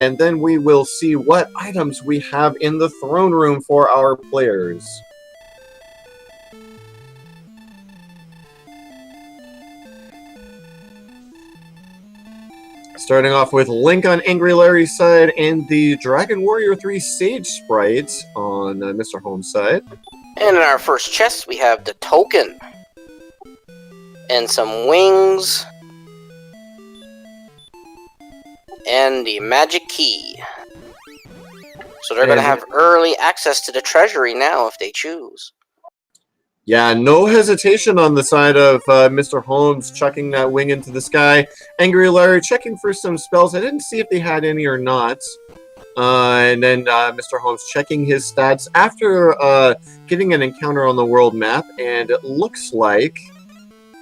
and then we will see what items we have in the throne room for our players. Starting off with Link on AngryLarry's side and the Dragon Warrior 3 Sage Sprite on MisterHomes' side. And in our first chest, we have the token. And some wings. And the magic key. So they're going to have early access to the treasury now if they choose. Yeah, no hesitation on the side of MisterHomes chucking that wing into the sky. AngryLarry checking for some spells. I didn't see if they had any or not. And then MisterHomes checking his stats after getting an encounter on the world map. And it looks like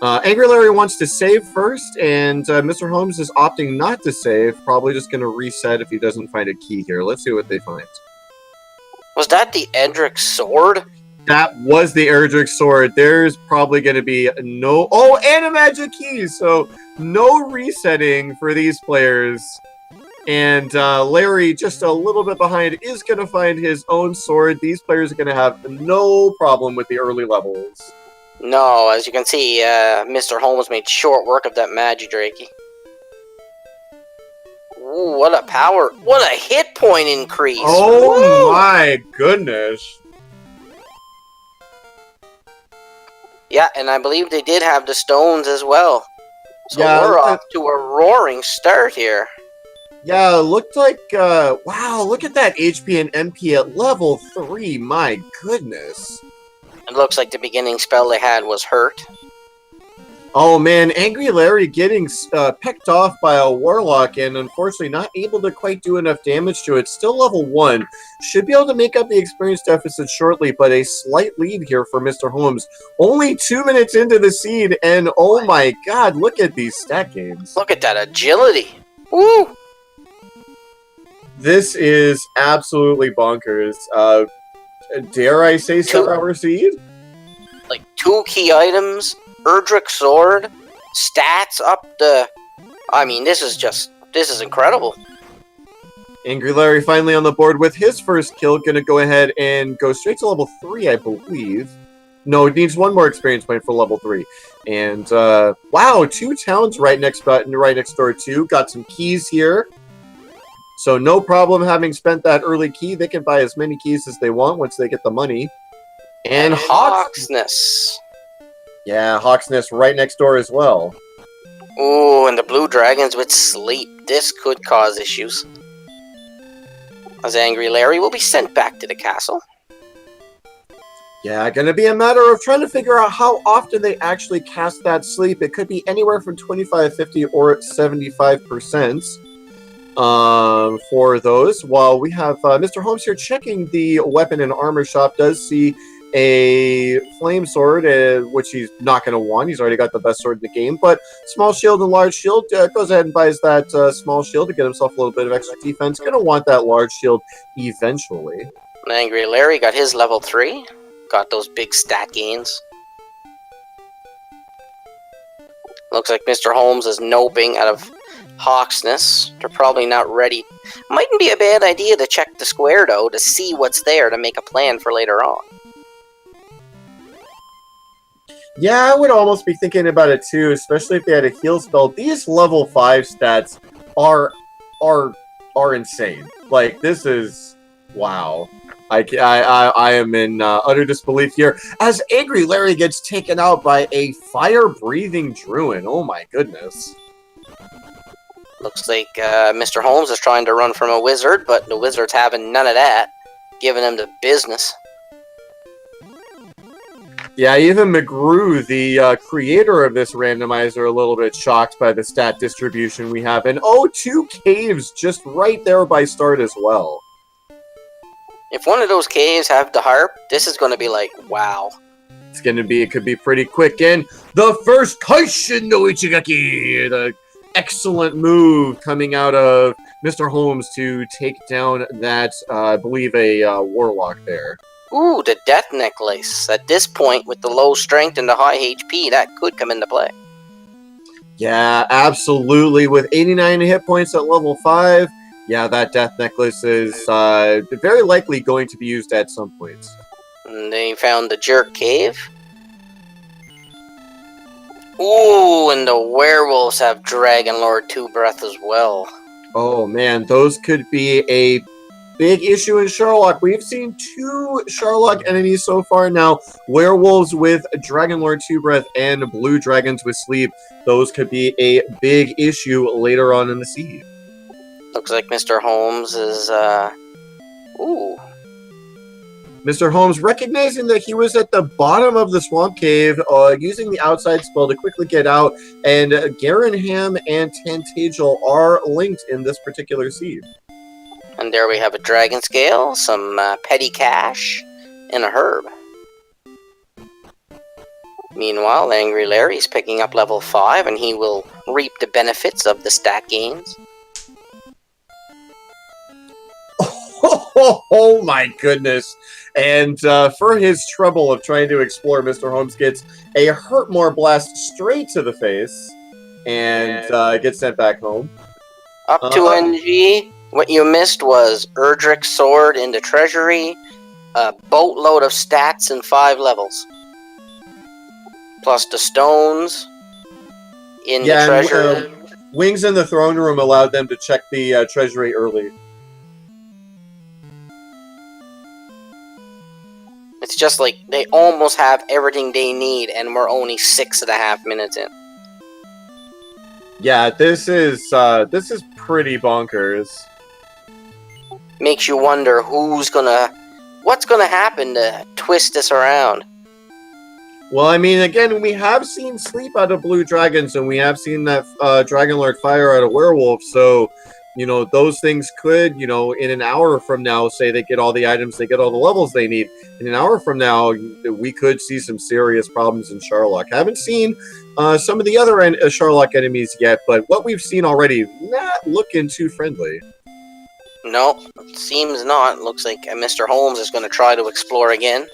AngryLarry wants to save first, and MisterHomes is opting not to save. Probably just going to reset if he doesn't find a key here. Let's see what they find. Was that the Edric sword? That was the Erdrick sword. There's probably going to be no... Oh, and a magic key! So, no resetting for these players. And Larry, just a little bit behind, is going to find his own sword. These players are going to have no problem with the early levels. No, as you can see, MisterHomes made short work of that Magidrakey. Ooh, what a power... What a hit point increase! Oh, my goodness. Yeah, and I believe they did have the stones as well. So yeah, we're off to a roaring start here. Yeah, it looked like, wow, look at that HP and MP at level 3, my goodness. It looks like the beginning spell they had was hurt. Oh man, AngryLarry getting picked off by a Warlock and unfortunately not able to quite do enough damage to it. Still level 1. Should be able to make up the experience deficit shortly, but a slight lead here for MisterHomes. Only 2 minutes into the seed, and oh my god, look at these stat gains. Look at that agility. Woo! This is absolutely bonkers. Dare I say 7-hour seed? Like 2 key items. Erdrick sword, stats up the... I mean, this is incredible. AngryLarry finally on the board with his first kill. Gonna go ahead and go straight to level 3, I believe. No, it needs 1 more experience point for level 3. And, wow, 2 towns right next door, too. Got some keys here. So no problem having spent that early key. They can buy as many keys as they want once they get the money. And Hawksness. Yeah, Hawksness right next door as well. Ooh, and the blue dragons with sleep. This could cause issues. As AngryLarry will be sent back to the castle. Yeah, gonna be a matter of trying to figure out how often they actually cast that sleep. It could be anywhere from 25, 50, or 75%. For those. While we have MisterHomes here checking the weapon and armor shop, does see a flame sword, which he's not going to want. He's already got the best sword in the game. But small shield and large shield, goes ahead and buys that small shield to get himself a little bit of extra defense. Going to want that large shield eventually. AngryLarry got his level 3. Got those big stat gains. Looks like MisterHomes is noping out of Hawksness. They're probably not ready. Mightn't be a bad idea to check the square, though, to see what's there to make a plan for later on. Yeah, I would almost be thinking about it too, especially if they had a heal spell. These level 5 stats are insane. Like, this is... wow. I am in utter disbelief here as AngryLarry gets taken out by a fire-breathing druid. Oh my goodness. Looks like MisterHomes is trying to run from a wizard, but the wizard's having none of that, giving him the business. Yeah, even McGrew, the creator of this randomizer, a little bit shocked by the stat distribution we have. And oh, 2 caves just right there by start as well. If one of those caves have the harp, this is going to be like, wow. It could be pretty quick. And the first Kaishin no Ichigaki, the excellent move coming out of MisterHomes to take down that, I believe, a warlock there. Ooh, the death necklace. At this point, with the low strength and the high HP, that could come into play. Yeah, absolutely. With 89 hit points at level 5, Yeah, that death necklace is very likely going to be used at some point. And they found the jerk cave. Ooh, and the werewolves have Dragon Lord 2 Breath as well. Oh man, those could be a big issue in Sherlock. We've seen 2 Sherlock enemies so far now. Werewolves with Dragon Lord 2 Breath and blue dragons with sleep. Those could be a big issue later on in the siege. Looks like Mr. Holmes is, ooh. Mr. Holmes, recognizing that he was at the bottom of the swamp cave, using the outside spell to quickly get out, and Garenham and Tantagel are linked in this particular siege. And there we have a dragon scale, some petty cash, and a herb. Meanwhile, AngryLarry's picking up level 5, and he will reap the benefits of the stat gains. Oh my goodness. And for his trouble of trying to explore, Mr. Holmes gets a Hurtmore blast straight to the face and gets sent back home. Up to NG. What you missed was Erdrick's sword in the treasury, a boatload of stats in 5 levels. Plus the stones in the treasury. Wings in the throne room allowed them to check the treasury early. It's just like they almost have everything they need, and we're only 6.5 minutes in. Yeah, this is pretty bonkers. Makes you wonder what's gonna happen to twist this around. Well, I mean, again, we have seen sleep out of blue dragons, and we have seen that Dragon Lord fire out of werewolf, so, you know, those things could, you know, in an hour from now, say they get all the items, they get all the levels they need. In an hour from now, we could see some serious problems in Sherlock. Haven't seen some of the other Sherlock enemies yet, but what we've seen already, not looking too friendly. No, it seems not. Looks like Mr. Holmes is going to try to explore again.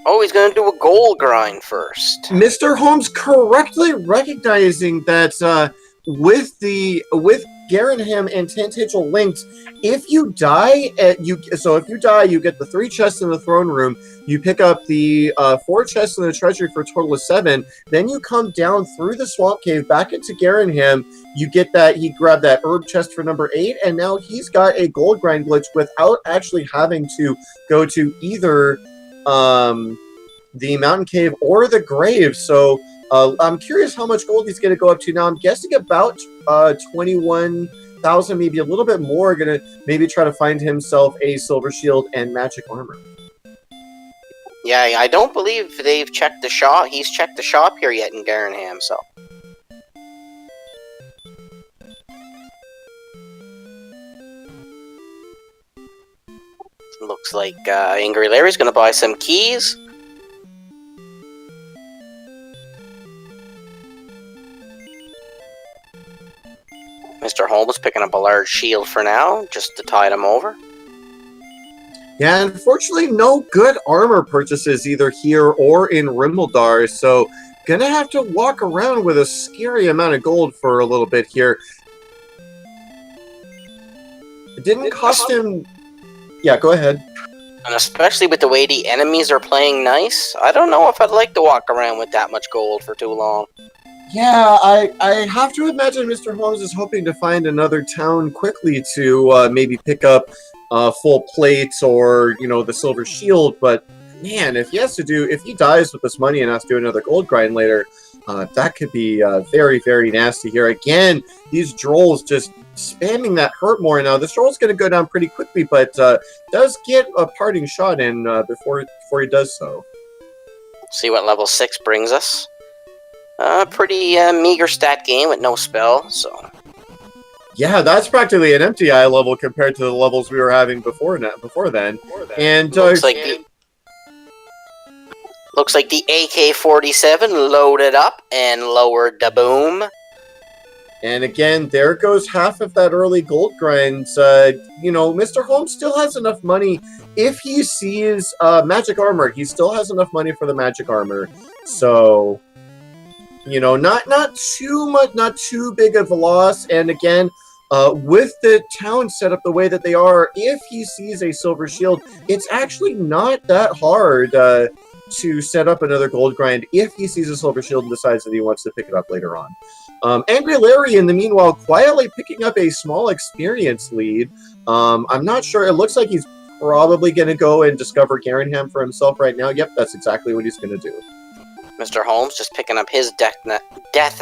Oh, he's going to do a gold grind first. Mr. Holmes correctly recognizing that with Garenham and Tantagel linked, if you die, you get the 3 chests in the throne room. You pick up the 4 chests in the treasury for a total of 7. Then you come down through the swamp cave back into Garenham. You get that he grabbed that herb chest for number 8, and now he's got a gold grind glitch without actually having to go to either the mountain cave or the grave. So I'm curious how much gold he's going to go up to now. I'm guessing about 21,000, maybe a little bit more. Going to maybe try to find himself a silver shield and magic armor. Yeah, I don't believe they've checked the shop. He's checked the shop here yet in Garenham, so. Looks like AngryLarry's going to buy some keys. Mr. Holmes picking up a large shield for now, just to tide him over. Yeah, unfortunately, no good armor purchases either here or in Rimmildar, so gonna have to walk around with a scary amount of gold for a little bit here. It didn't cost him... Yeah, go ahead. And especially with the way the enemies are playing nice, I don't know if I'd like to walk around with that much gold for too long. Yeah, I have to imagine Mr. Holmes is hoping to find another town quickly to maybe pick up full plates or, you know, the silver shield, but man, if he dies with this money and has to do another gold grind later, that could be very, very nasty here. Again, these drolls just spamming that Hurtmore. Now, this droll's going to go down pretty quickly, but does get a parting shot in before he does so. See what level 6 brings us. Pretty meager stat gain with no spell, so... Yeah, that's practically an empty eye level compared to the levels we were having before then. And looks like the AK-47 loaded up and lowered the boom. And again, there goes half of that early gold grind. You know, Mr. Holmes still has enough money. If he sees magic armor, he still has enough money for the magic armor. So, you know, not too much, not too big of a loss. And again, with the town set up the way that they are, if he sees a silver shield, it's actually not that hard to set up another gold grind if he sees a silver shield and decides that he wants to pick it up later on. AngryLarry, in the meanwhile, quietly picking up a small experience lead. I'm not sure. It looks like he's probably going to go and discover Garenham for himself right now. Yep, that's exactly what he's going to do. Mr. Holmes just picking up his death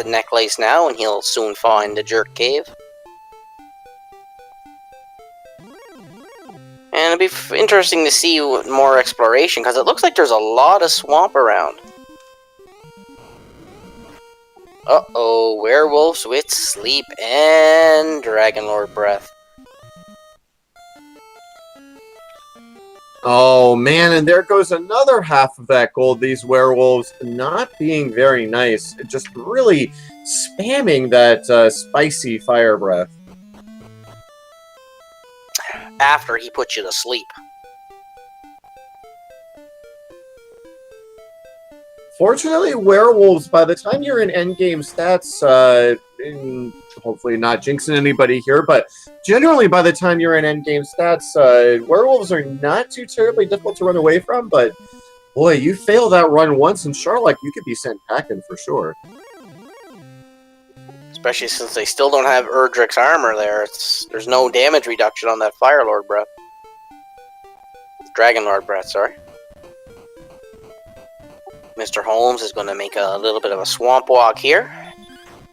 necklace now, and he'll soon find the Jerk Cave. And it'll be interesting to see more exploration, because it looks like there's a lot of swamp around. Uh-oh, werewolves with sleep and Dragonlord breath. Oh, man, and there goes another half of that gold. These werewolves not being very nice. Just really spamming that spicy fire breath. After he puts you to sleep. Fortunately, werewolves, by the time you're in endgame stats, hopefully not jinxing anybody here, but generally by the time you're in endgame stats, werewolves are not too terribly difficult to run away from, but boy, you fail that run once in Charlotte, you could be sent packing for sure. Especially since they still don't have Erdrick's armor there. There's no damage reduction on that Firelord breath. Dragonlord breath, sorry. Mr. Holmes is going to make a little bit of a swamp walk here.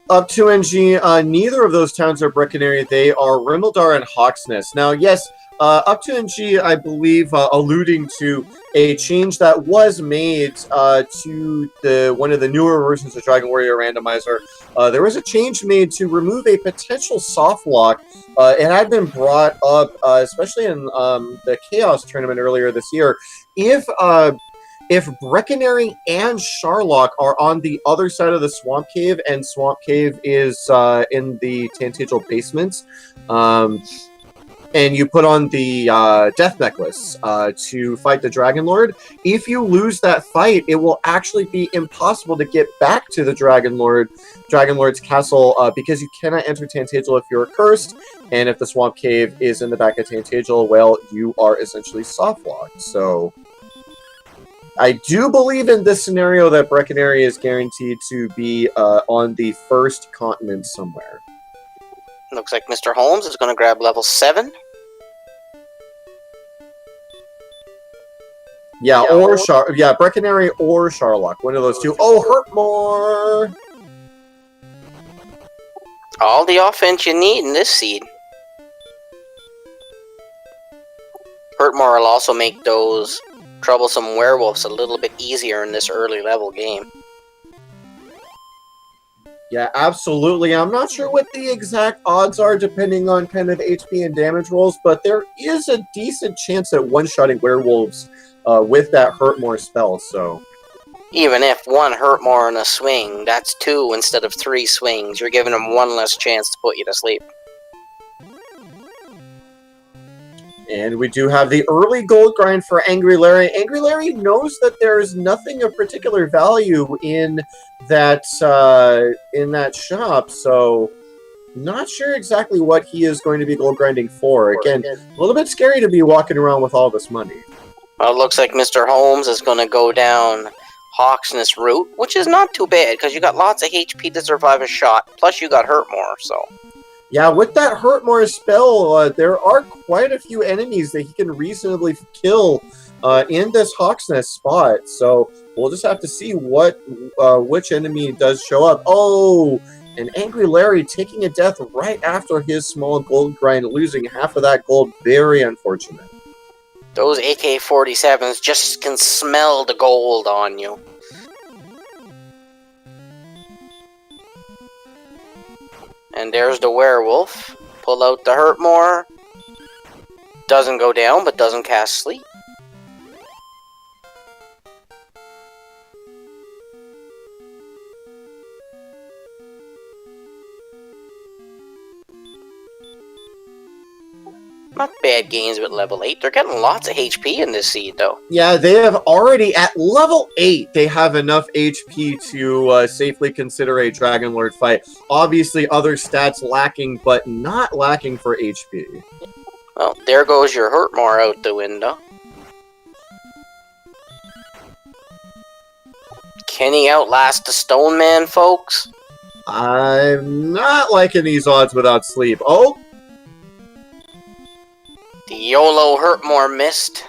Up to NG, neither of those towns are Breckenary. They are Rimmildar and Hawksness. Now, yes, up to NG, I believe, alluding to a change that was made to one of the newer versions of Dragon Warrior Randomizer. There was a change made to remove a potential soft lock. It had been brought up, especially in the Chaos tournament earlier this year. If Breckenary and Charlock are on the other side of the Swamp Cave, and Swamp Cave is in the Tantagel basement, and you put on the Death Necklace to fight the Dragonlord, if you lose that fight, it will actually be impossible to get back to the Dragonlord's castle, because you cannot enter Tantagel if you're cursed, and if the Swamp Cave is in the back of Tantagel, well, you are essentially soft-locked, so... I do believe in this scenario that Breckenary is guaranteed to be on the first continent somewhere. Looks like Mr. Holmes is going to grab level 7. Yeah, Breckenary or Charlock. One of those two. Oh, Hurtmore! All the offense you need in this seed. Hurtmore will also make those troublesome werewolves a little bit easier in this early level game. Yeah, absolutely. I'm not sure what the exact odds are depending on kind of HP and damage rolls, but there is a decent chance at one-shotting werewolves with that Hurtmore spell, so... Even if one Hurtmore in a swing, that's 2 instead of 3 swings. You're giving them 1 less chance to put you to sleep. And we do have the early gold grind for AngryLarry. AngryLarry knows that there is nothing of particular value in that shop, so not sure exactly what he is going to be gold grinding for. Again, a little bit scary to be walking around with all this money. Well, it looks like Mr. Holmes is going to go down Hawksness route, which is not too bad, because you got lots of HP to survive a shot, plus you got Hurtmore, so... Yeah, with that Hurtmore spell, there are quite a few enemies that he can reasonably kill in this Hawksnest spot. So we'll just have to see which enemy does show up. Oh, and AngryLarry taking a death right after his small gold grind, losing half of that gold. Very unfortunate. Those AK-47s just can smell the gold on you. And there's the werewolf. Pull out the Hurtmore. Doesn't go down, but doesn't cast sleep. Not bad gains with level 8. They're getting lots of HP in this seed, though. Yeah, they have already, at level 8, they have enough HP to safely consider a Dragon Lord fight. Obviously, other stats lacking, but not lacking for HP. Well, there goes your Hurtmore out the window. Can he outlast the Stone Man, folks? I'm not liking these odds without sleep. Oh! The YOLO Hurtmore missed.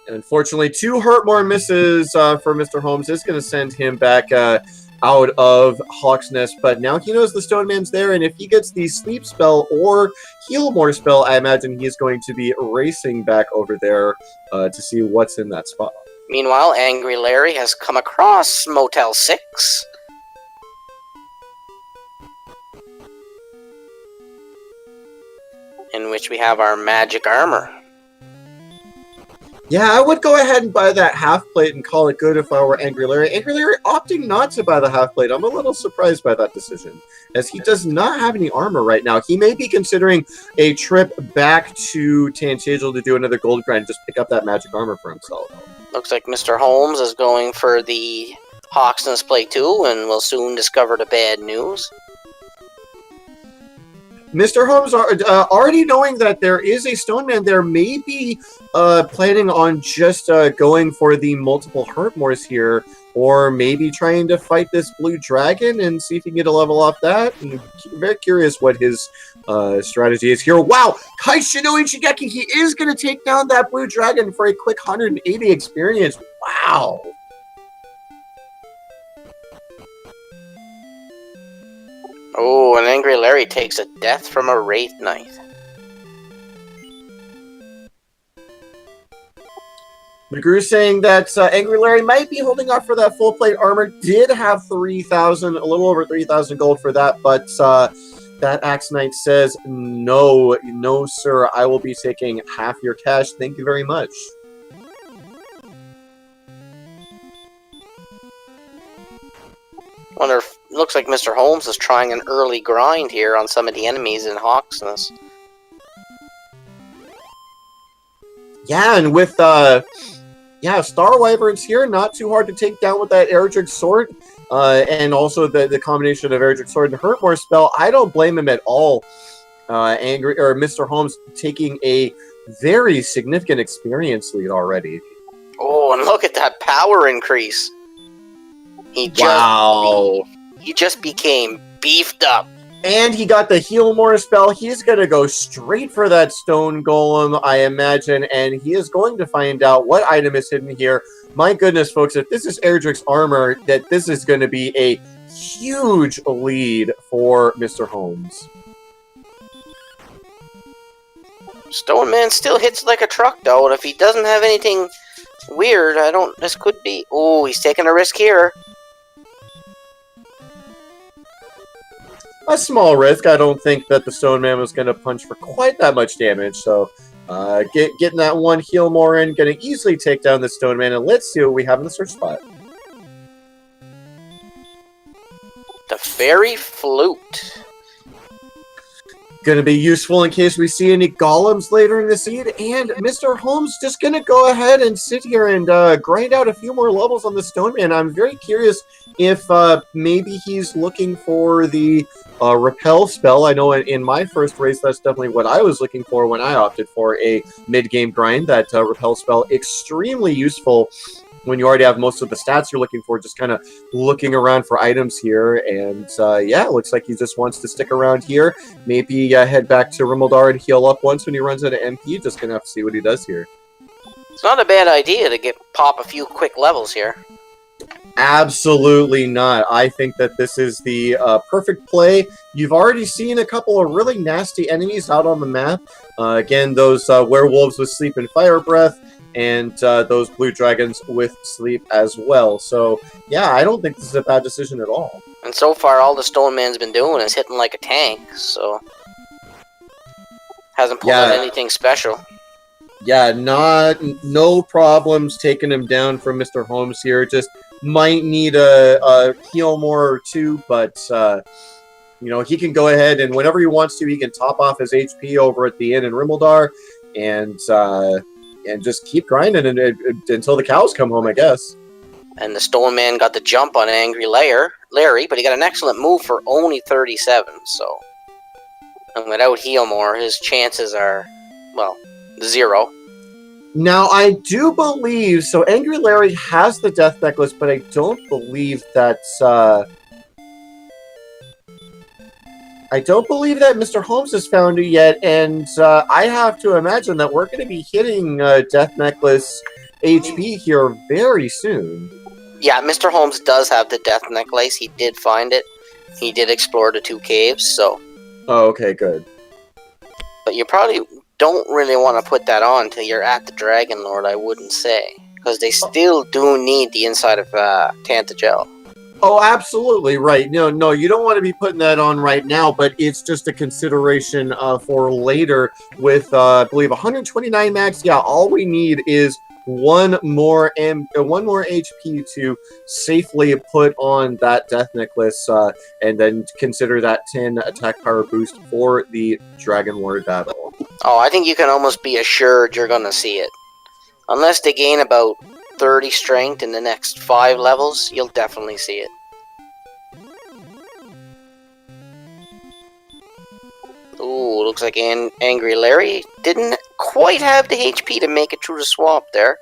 And unfortunately, 2 Hurtmore misses for MisterHomes is going to send him back out of Hawk's Nest. But now he knows the Stone Man's there, and if he gets the Sleep spell or Healmore spell, I imagine he's going to be racing back over there to see what's in that spot. Meanwhile, AngryLarry has come across Motel 6. In which we have our magic armor. Yeah, I would go ahead and buy that half plate and call it good if I were AngryLarry. AngryLarry opting not to buy the half plate. I'm a little surprised by that decision, as he does not have any armor right now. He may be considering a trip back to Tantagel to do another gold grind, just pick up that magic armor for himself. Looks like Mr. Holmes is going for the Hawksness play too, and will soon discover the bad news. MisterHomes are already knowing that there is a Stone Man there, may be planning on just going for the multiple Hurtmores here, or maybe trying to fight this blue dragon and see if he can get a level off that. And I'm very curious what his strategy is here. Wow! Kaishino Shigeki, he is going to take down that blue dragon for a quick 180 experience. Wow! Oh, and AngryLarry takes a death from a Wraith Knight. McGrew saying that AngryLarry might be holding off for that full plate armor. Did have 3,000, a little over 3,000 gold for that, but that Axe Knight says, no, sir, I will be taking half your cash. Thank you very much. Wonder if, looks like Mr. Holmes is trying an early grind here on some of the enemies in Hawksness. Yeah, and with Star Wyverns here, not too hard to take down with that Eldritch Sword, and also the combination of Eldritch Sword and Hurtmore spell. I don't blame him at all. Mr. Holmes taking a very significant experience lead already. Oh, and look at that power increase. He just became beefed up. And he got the Healmore spell. He's going to go straight for that Stone Golem, I imagine, and he is going to find out what item is hidden here. My goodness, folks, if this is Erdrick's armor, that this is going to be a huge lead for Mr. Holmes. Stone Man still hits like a truck, though, and if he doesn't have anything weird, this could be... Oh, he's taking a risk here. A small risk. I don't think that the Stone Man was going to punch for quite that much damage. So getting that one Healmore in, going to easily take down the Stone Man. And let's see what we have in the search spot. The Fairy Flute. Going to be useful in case we see any golems later in the seed. And Mr. Holmes just going to go ahead and sit here and grind out a few more levels on the Stone Man. I'm very curious if maybe he's looking for the Repel spell. I know in my first race, that's definitely what I was looking for when I opted for a mid-game grind. That Repel spell, extremely useful when you already have most of the stats you're looking for, just kind of looking around for items here. And yeah, it looks like he just wants to stick around here. Maybe head back to Rimmaldar and heal up once when he runs out of MP. Just going to have to see what he does here. It's not a bad idea to pop a few quick levels here. Absolutely not. I think that this is the perfect play. You've already seen a couple of really nasty enemies out on the map. Again, those werewolves with Sleep and Fire Breath, and those blue dragons with Sleep as well. So, yeah, I don't think this is a bad decision at all. And so far, all the Stone Man's been doing is hitting like a tank, so... Hasn't pulled out anything special. Yeah, no problems taking him down from Mr. Holmes here. Just might need a heal more or two, but he can go ahead and whenever he wants to, he can top off his HP over at the inn in Rimmildar, and just keep grinding until the cows come home, I guess. And the Stone Man got the jump on Larry, but he got an excellent move for only 37. So, and without Healmore, his chances are, well, 0. Now, I do believe, so AngryLarry has the Death Necklace, but I don't believe that's, I don't believe that Mr. Holmes has found it yet, and I have to imagine that we're going to be hitting Death Necklace HP here very soon. Yeah, Mr. Holmes does have the Death Necklace. He did find it. He did explore the 2 caves, so... Oh, okay, good. But you probably don't really want to put that on until you're at the Dragon Lord, I wouldn't say. Because they still do need the inside of Tantagel. Oh, absolutely, right. No, you don't want to be putting that on right now, but it's just a consideration for later with, I believe, 129 max. Yeah, all we need is one more HP to safely put on that Death Necklace, and then consider that 10 attack power boost for the Dragon Lord battle. Oh, I think you can almost be assured you're going to see it. Unless they gain about 30 strength in the next 5 levels, you'll definitely see it. Ooh, looks like AngryLarry didn't quite have the HP to make it through the swamp there.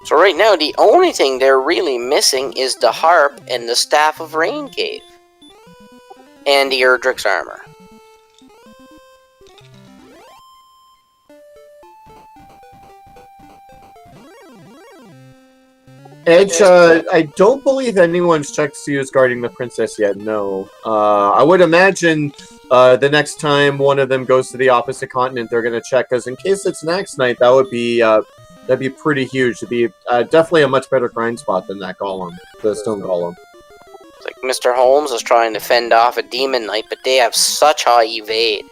So right now, the only thing they're really missing is the harp and the Staff of Rain Cave. And the Erdrick's armor. Edge, I don't believe anyone's checked to see who's guarding the princess yet, no. I would imagine the next time one of them goes to the opposite continent, they're going to check, because in case it's next night, that'd be pretty huge. It'd be definitely a much better grind spot than that golem, the stone golem. It's like Mr. Holmes is trying to fend off a Demon Knight, but they have such high evade.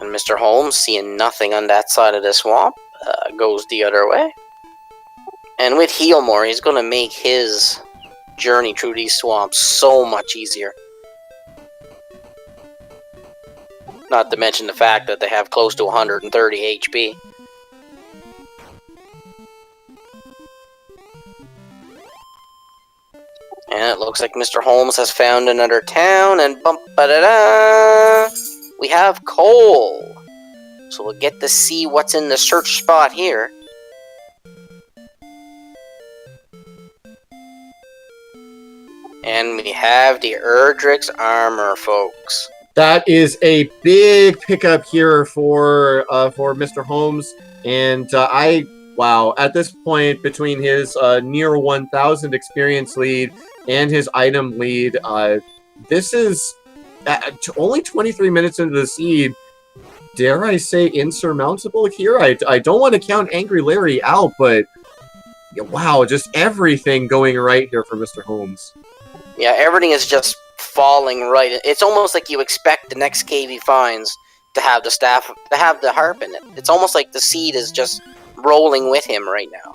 And Mr. Holmes, seeing nothing on that side of the swamp, goes the other way. And with Healmore, he's going to make his journey through these swamps so much easier. Not to mention the fact that they have close to 130 HP. And it looks like Mr. Holmes has found another town, and bump-ba-da-da! We have coal. So we'll get to see what's in the search spot here. And we have the Erdrick's armor, folks. That is a big pickup here for Mr. Holmes, and wow, at this point, between his near 1,000 experience lead and his item lead, this is only 23 minutes into the seed. Dare I say insurmountable here? I don't want to count AngryLarry out, but wow, just everything going right here for Mr. Holmes. Yeah, everything is just falling right. It's almost like you expect the next cave he finds to have the staff, to have the harp in it. It's almost like the seed is just rolling with him right now.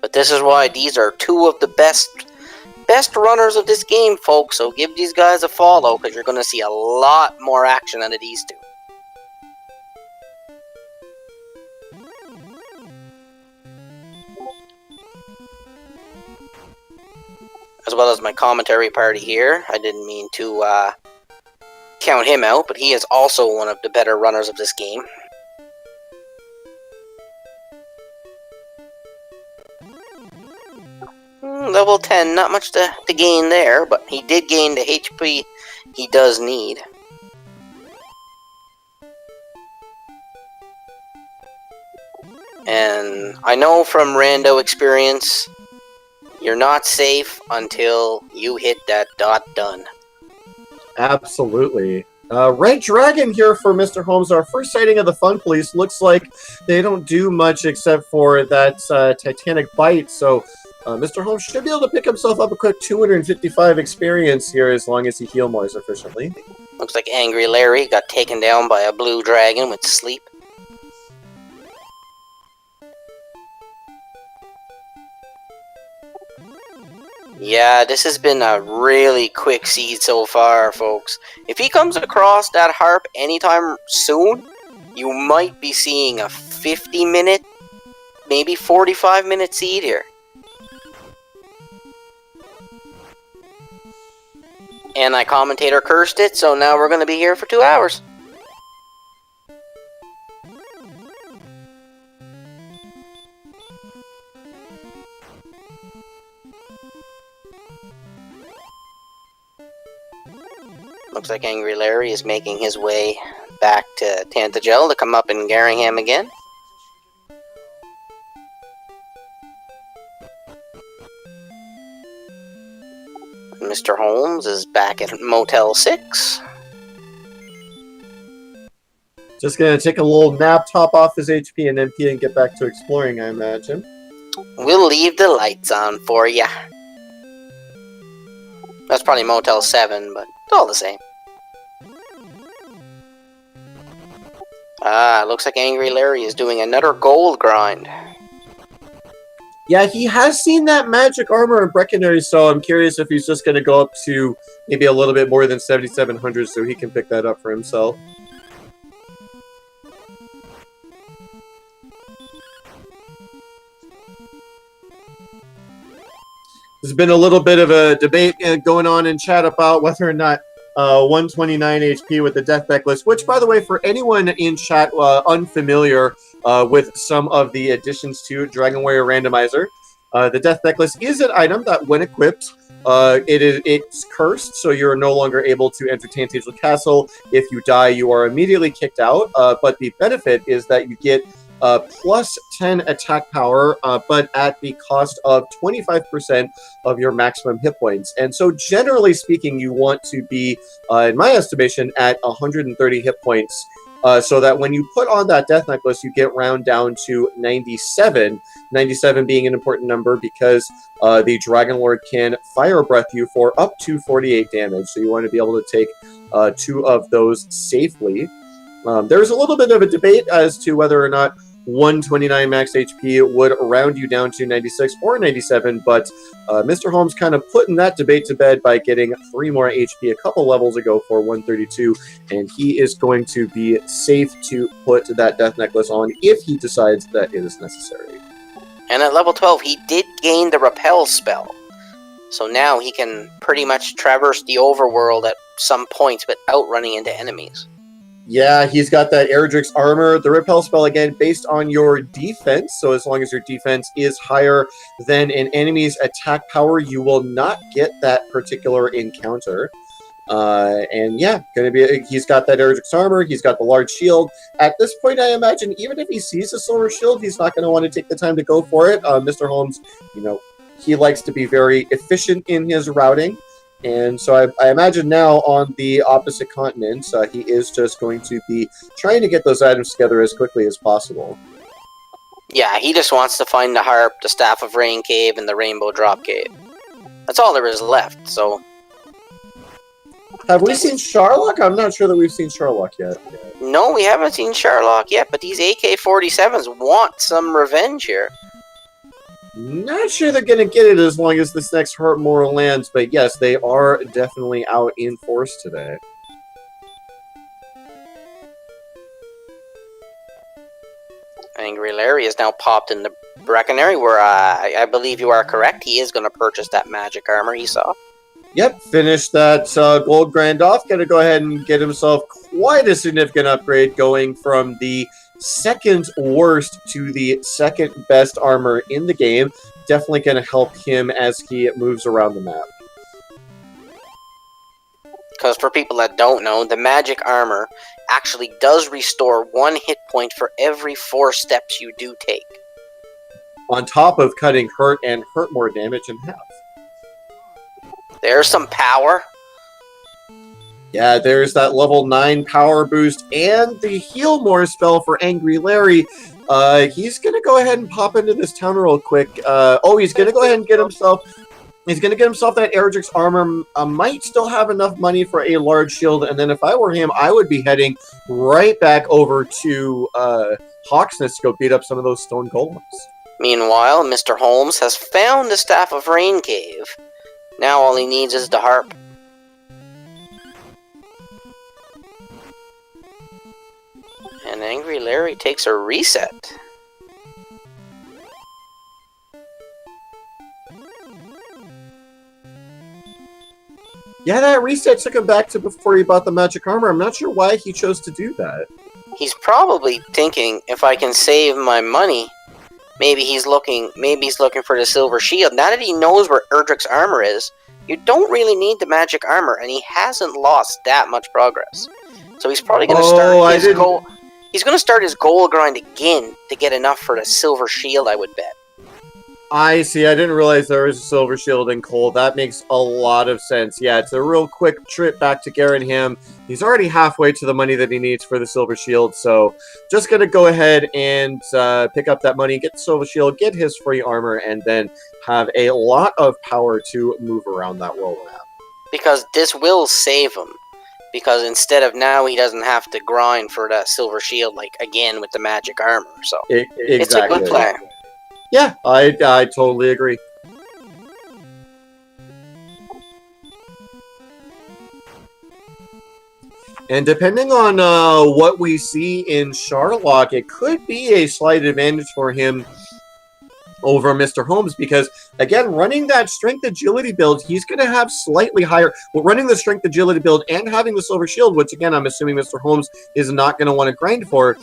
But this is why these are two of the best runners of this game, folks. So give these guys a follow, because you're going to see a lot more action out of these two. As well as my commentary party here. I didn't mean to count him out, but he is also one of the better runners of this game. Level 10, not much to gain there, but he did gain the HP he does need. And I know from rando experience, You're not safe until you hit that dot done. Absolutely. Red Dragon here for Mr. Holmes. Our first sighting of the Fun Police. Looks like they don't do much except for that Titanic bite. So Mr. Holmes should be able to pick himself up a quick 255 experience here as long as he heal more efficiently. Looks like AngryLarry got taken down by a blue dragon with sleep. Yeah, this has been a really quick seed so far, folks. If he comes across that harp anytime soon, you might be seeing a 50-minute, maybe 45-minute seed here. And my commentator cursed it, so now we're going to be here for 2 hours. Looks like AngryLarry is making his way back to Tantagel to come up in Garringham again. Mr. Holmes is back at Motel 6. Just gonna take a little nap, top off his HP and MP, and get back to exploring, I imagine. We'll leave the lights on for ya. That's probably Motel 7, but it's all the same. Looks like AngryLarry is doing another gold grind. Yeah, he has seen that magic armor in Breckenridge, so I'm curious if he's just going to go up to maybe a little bit more than 7,700 so he can pick that up for himself. There's been a little bit of a debate going on in chat about whether or not 129 HP with the Death Necklace, which, by the way, for anyone in chat unfamiliar with some of the additions to Dragon Warrior Randomizer, the Death Necklace is an item that, when equipped, it's cursed, so you're no longer able to enter Tantagel Castle. If you die, you are immediately kicked out, but the benefit is that you get plus 10 attack power, but at the cost of 25% of your maximum hit points. And so, generally speaking, you want to be, in my estimation, at 130 hit points, so that when you put on that Death Necklace, you get round down to 97. 97 being an important number because the Dragon Lord can Fire Breath you for up to 48 damage. So you want to be able to take 2 of those safely. There's a little bit of a debate as to whether or not 129 max HP would round you down to 96 or 97, but Mr. Holmes kind of putting that debate to bed by getting 3 more HP a couple levels ago for 132, and he is going to be safe to put that Death Necklace on if he decides that it is necessary. And at level 12, he did gain the Repel spell. So now he can pretty much traverse the overworld at some points without running into enemies. Yeah, he's got that Erdrick's armor. The Repel spell, again, based on your defense. So as long as your defense is higher than an enemy's attack power, you will not get that particular encounter. And yeah, he's got that Erdrick's armor. He's got the large shield. At this point, I imagine even if he sees a silver shield, he's not going to want to take the time to go for it. Mr. Holmes, he likes to be very efficient in his routing. And so I imagine now on the opposite continent, he is just going to be trying to get those items together as quickly as possible. Yeah, he just wants to find the harp, the Staff of Rain Cave, and the Rainbow Drop Cave. That's all there is left, so... Have we seen Sharlock? I'm not sure that we've seen Sharlock yet. No, we haven't seen Sharlock yet, but these AK-47s want some revenge here. Not sure they're going to get it as long as this next Heart Moral lands, but yes, they are definitely out in force today. AngryLarry is now popped in the Breckenridge, where I believe you are correct. He is going to purchase that magic armor he saw. Yep, finished that gold grind off. Going to go ahead and get himself quite a significant upgrade, going from the second worst to the second best armor in the game. Definitely going to help him as he moves around the map. Because for people that don't know, the magic armor actually does restore 1 hit point for every 4 steps you do take. on top of cutting hurt and hurt more damage in half. There's some power. Yeah, there's that level 9 power boost and the heal more spell for AngryLarry. He's going to go ahead and pop into this town real quick. He's going to go ahead and get himself... He's going to get himself that Erdrick's armor. Might still have enough money for a large shield. And then if I were him, I would be heading right back over to Hawksness to go beat up some of those stone golems. Meanwhile, Mr. Holmes has found the Staff of Rain Cave. Now all he needs is the harp. And AngryLarry takes a reset. Yeah, that reset took him back to before he bought the magic armor. I'm not sure why he chose to do that. He's probably thinking, if I can save my money, maybe he's looking for the silver shield. Now that he knows where Erdrick's armor is, you don't really need the magic armor, and he hasn't lost that much progress. So he's probably going to start his goal. He's going to start his goal grind again to get enough for the silver shield, I would bet. I see. I didn't realize there was a silver shield in Cole. That makes a lot of sense. Yeah, it's a real quick trip back to Garenham. He's already halfway to the money that he needs for the silver shield, so just going to go ahead and pick up that money, get the silver shield, get his free armor, and then have a lot of power to move around that world map. Because this will save him. Because instead of now, he doesn't have to grind for that silver shield, like, again, with the magic armor. So It's a good plan. Yeah, I totally agree. And depending on what we see in Sharlock, it could be a slight advantage for him over Mr. Holmes, because again, running that strength agility build, he's going to have slightly higher, well, running the strength agility build and having the silver shield, which again, I'm assuming Mr. Holmes is not going to want to grind for,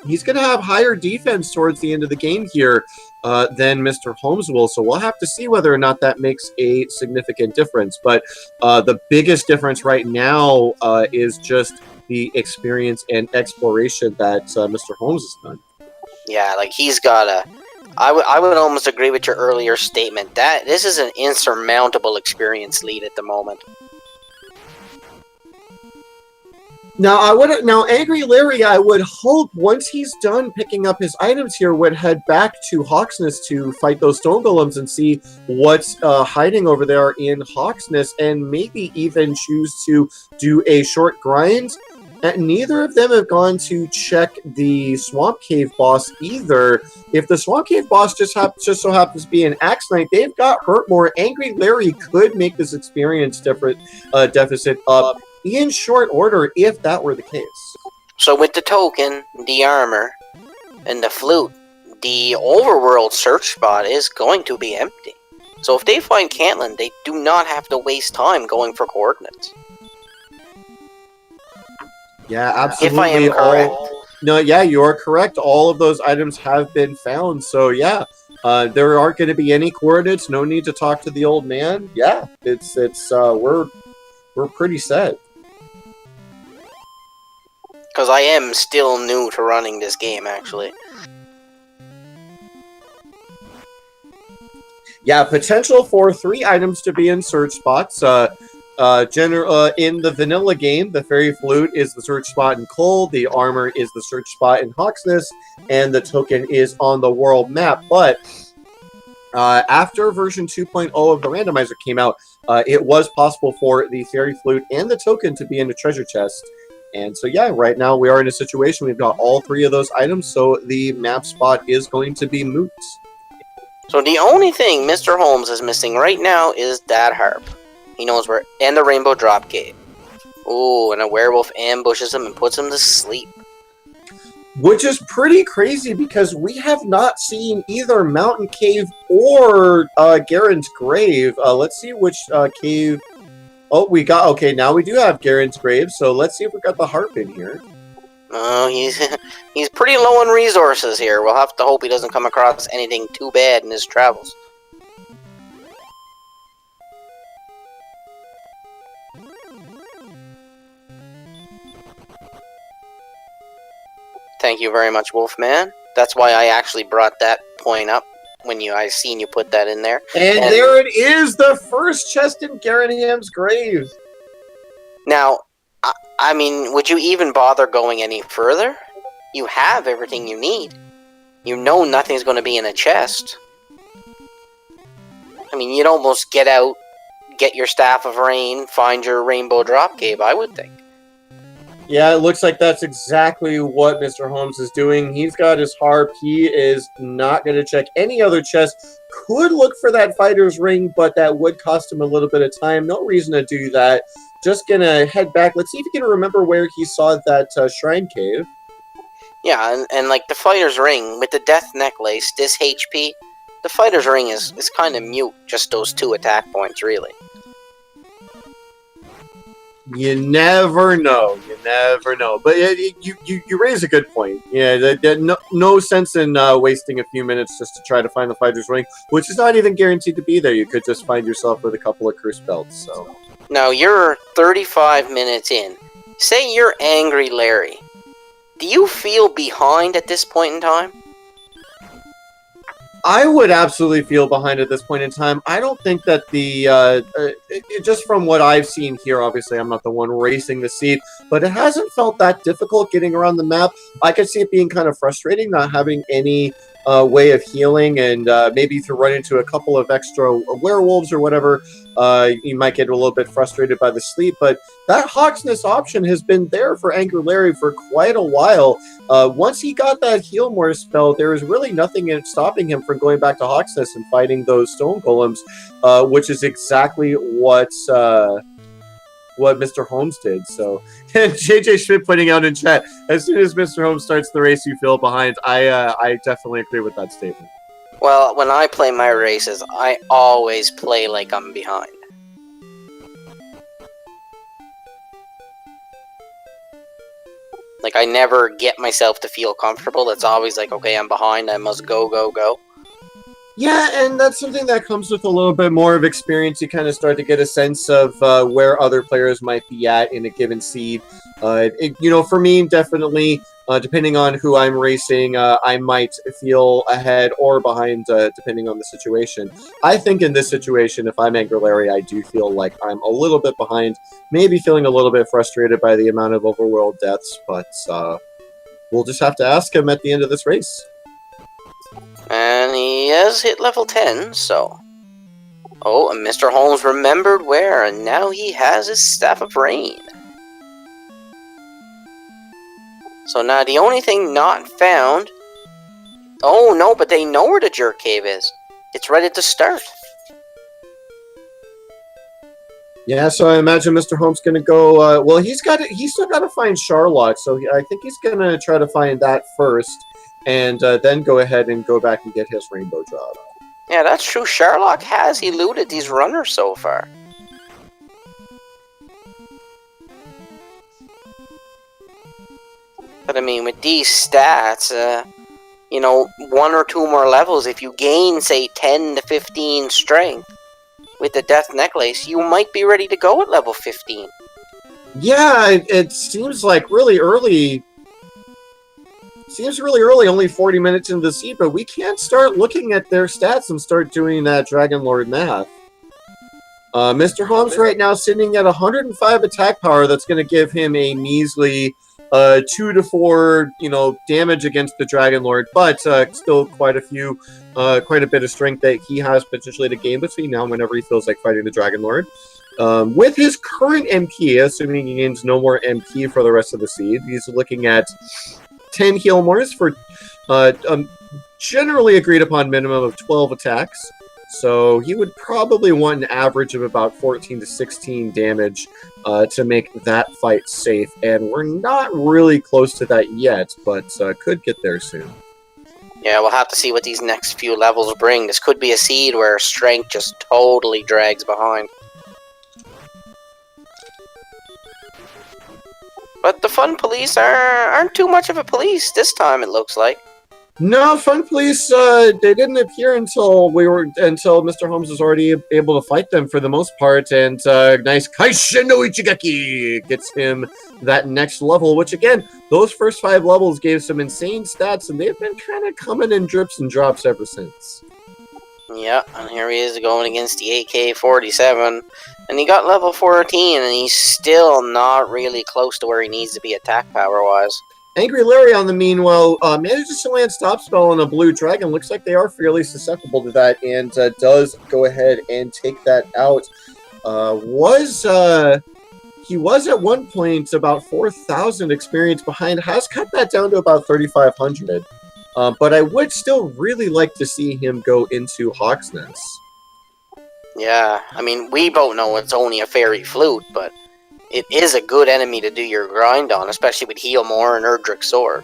he's going to have higher defense towards the end of the game here than Mr. Holmes will. So we'll have to see whether or not that makes a significant difference. But the biggest difference right now is just the experience and exploration that Mr. Holmes has done. Yeah, like he's got a... I would almost agree with your earlier statement that this is an insurmountable experience lead at the moment. Now, AngryLarry, I would hope once he's done picking up his items here, would head back to Hawksness to fight those stone golems and see what's hiding over there in Hawksness, and maybe even choose to do a short grind. And neither of them have gone to check the Swamp Cave boss either. If the Swamp Cave boss just so happens to be an Axe Knight, they've got hurt more. AngryLarry could make this experience deficit up in short order if that were the case. So with the token, the armor, and the flute, the overworld search spot is going to be empty. So if they find Caitlin, they do not have to waste time going for coordinates. Yeah, absolutely. If I am correct. No, yeah, you are correct. All of those items have been found. So yeah, there aren't going to be any coordinates. No need to talk to the old man. Yeah, we're pretty set. Because I am still new to running this game, actually. Yeah, potential for 3 items to be in search spots. In the vanilla game, the Fairy Flute is the search spot in Cole, the armor is the search spot in Hawksness, and the token is on the world map. But after version 2.0 of the randomizer came out, it was possible for the Fairy Flute and the token to be in the treasure chest. And so yeah, right now we are in a situation we've got all 3 of those items, so the map spot is going to be moot. So the only thing Mr. Holmes is missing right now is that harp. He knows where, and the Rainbow Drop Cave. Ooh, and a werewolf ambushes him and puts him to sleep. Which is pretty crazy because we have not seen either Mountain Cave or Garen's Grave. Let's see which cave... Oh, okay, now we do have Garen's Grave, so let's see if we got the harp in here. Oh, he's pretty low on resources here. We'll have to hope he doesn't come across anything too bad in his travels. Thank you very much, Wolfman. That's why I actually brought that point up when I seen you put that in there. And there it is, the first chest in Garanham's grave. Now, I mean, would you even bother going any further? You have everything you need. You know nothing's going to be in a chest. I mean, you'd almost get out, get your Staff of Rain, find your Rainbow Drop Cave, I would think. Yeah, it looks like that's exactly what Mr. Holmes is doing. He's got his harp. He is not going to check any other chest. Could look for that fighter's ring, but that would cost him a little bit of time. No reason to do that. Just going to head back. Let's see if he can remember where he saw that shrine cave. Yeah, and like the fighter's ring, with the death necklace, this HP, the fighter's ring is kind of mute. Just those 2 attack points, really. You never know. You never know. But you raise a good point. Yeah, no sense in wasting a few minutes just to try to find the fighter's ring, which is not even guaranteed to be there. You could just find yourself with a couple of cursed belts. So now you're 35 minutes in. Say you're AngryLarry. Do you feel behind at this point in time? I would absolutely feel behind at this point in time. I don't think that just from what I've seen here, obviously I'm not the one racing the seed, but it hasn't felt that difficult getting around the map. I could see it being kind of frustrating not having any way of healing, and maybe if you run into a couple of extra werewolves or whatever, you might get a little bit frustrated by the sleep, but that Hawksness option has been there for AngryLarry for quite a while. Once he got that Heal More spell, there was really nothing stopping him from going back to Hawksness and fighting those stone golems, which is exactly what Mr. Holmes did. So, and JJ Schmidt putting out in chat, as soon as Mr. Holmes starts the race, you feel behind. I definitely agree with that statement. Well, when I play my races, I always play like I'm behind. Like, I never get myself to feel comfortable. It's always like, okay, I'm behind, I must go, go, go. Yeah, and that's something that comes with a little bit more of experience. You kind of start to get a sense of where other players might be at in a given seed. For me, definitely, depending on who I'm racing, I might feel ahead or behind, depending on the situation. I think in this situation, if I'm AngryLarry, I do feel like I'm a little bit behind, maybe feeling a little bit frustrated by the amount of overworld deaths, but we'll just have to ask him at the end of this race. And he has hit level 10, so... Oh, and Mr. Holmes remembered where, and now he has his Staff of Rain. So now the only thing not found... Oh, no, but they know where the Jerk Cave is. It's ready to start. Yeah, so I imagine Mr. Holmes going to go... well, he's still got to find Charlotte, so I think he's going to try to find that first. And then go ahead and go back and get his rainbow drop. Yeah, that's true. Sherlock has eluded these runners so far. But I mean, with these stats, 1 or 2 more levels, if you gain, say, 10 to 15 strength with the Death Necklace, you might be ready to go at level 15. Yeah, it seems like really early. Seems really early, only 40 minutes into the seed, but we can't start looking at their stats and start doing that Dragon Lord math. Mr. Holmes right now sitting at 105 attack power. That's going to give him a measly 2 to 4, damage against the Dragon Lord, but still quite a bit of strength that he has potentially to gain between now and whenever he feels like fighting the Dragon Lord. With his current MP, assuming he gains no more MP for the rest of the seed, he's looking at 10 heal mores for generally agreed upon minimum of 12 attacks. So he would probably want an average of about 14 to 16 damage to make that fight safe. And we're not really close to that yet, but could get there soon. Yeah, we'll have to see what these next few levels bring. This could be a seed where strength just totally drags behind. But the Fun Police aren't too much of a police this time, it looks like. No, Fun Police, they didn't appear until Mr. Holmes was already able to fight them for the most part, and nice Kaisha no Ichigaki gets him that next level, which again, those first 5 levels gave some insane stats, and they've been kind of coming in drips and drops ever since. Yeah, and here he is going against the AK-47, and he got level 14, and he's still not really close to where he needs to be attack power-wise. AngryLarry, on the meanwhile, manages to land Stop Spell on a blue dragon. Looks like they are fairly susceptible to that, and does go ahead and take that out. He was at one point about 4,000 experience behind, has cut that down to about 3,500. But I would still really like to see him go into Hawksness. Yeah, I mean, we both know it's only a fairy flute, but it is a good enemy to do your grind on, especially with Heal More and Erdrick Sword.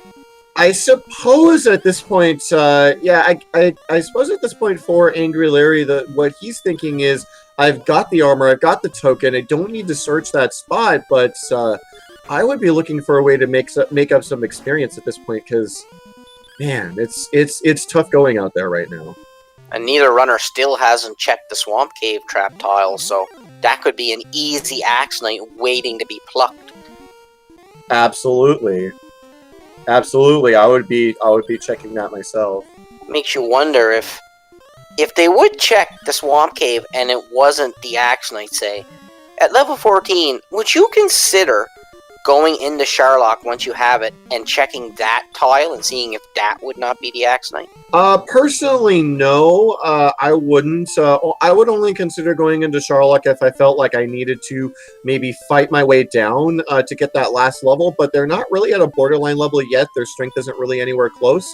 I suppose at this point, I suppose at this point for AngryLarry, what he's thinking is, I've got the armor, I've got the token, I don't need to search that spot, but I would be looking for a way to make up some experience at this point, because, man, it's tough going out there right now. And neither runner still hasn't checked the Swamp Cave trap tile, so that could be an easy Axe Knight waiting to be plucked. Absolutely. Absolutely, I would be checking that myself. Makes you wonder if they would check the Swamp Cave and it wasn't the Axe Knight, say, at level 14, would you consider going into Sharlock once you have it and checking that tile and seeing if that would not be the Axe Knight? Personally, no, I wouldn't. I would only consider going into Sharlock if I felt like I needed to maybe fight my way down to get that last level, but they're not really at a borderline level yet. Their strength isn't really anywhere close.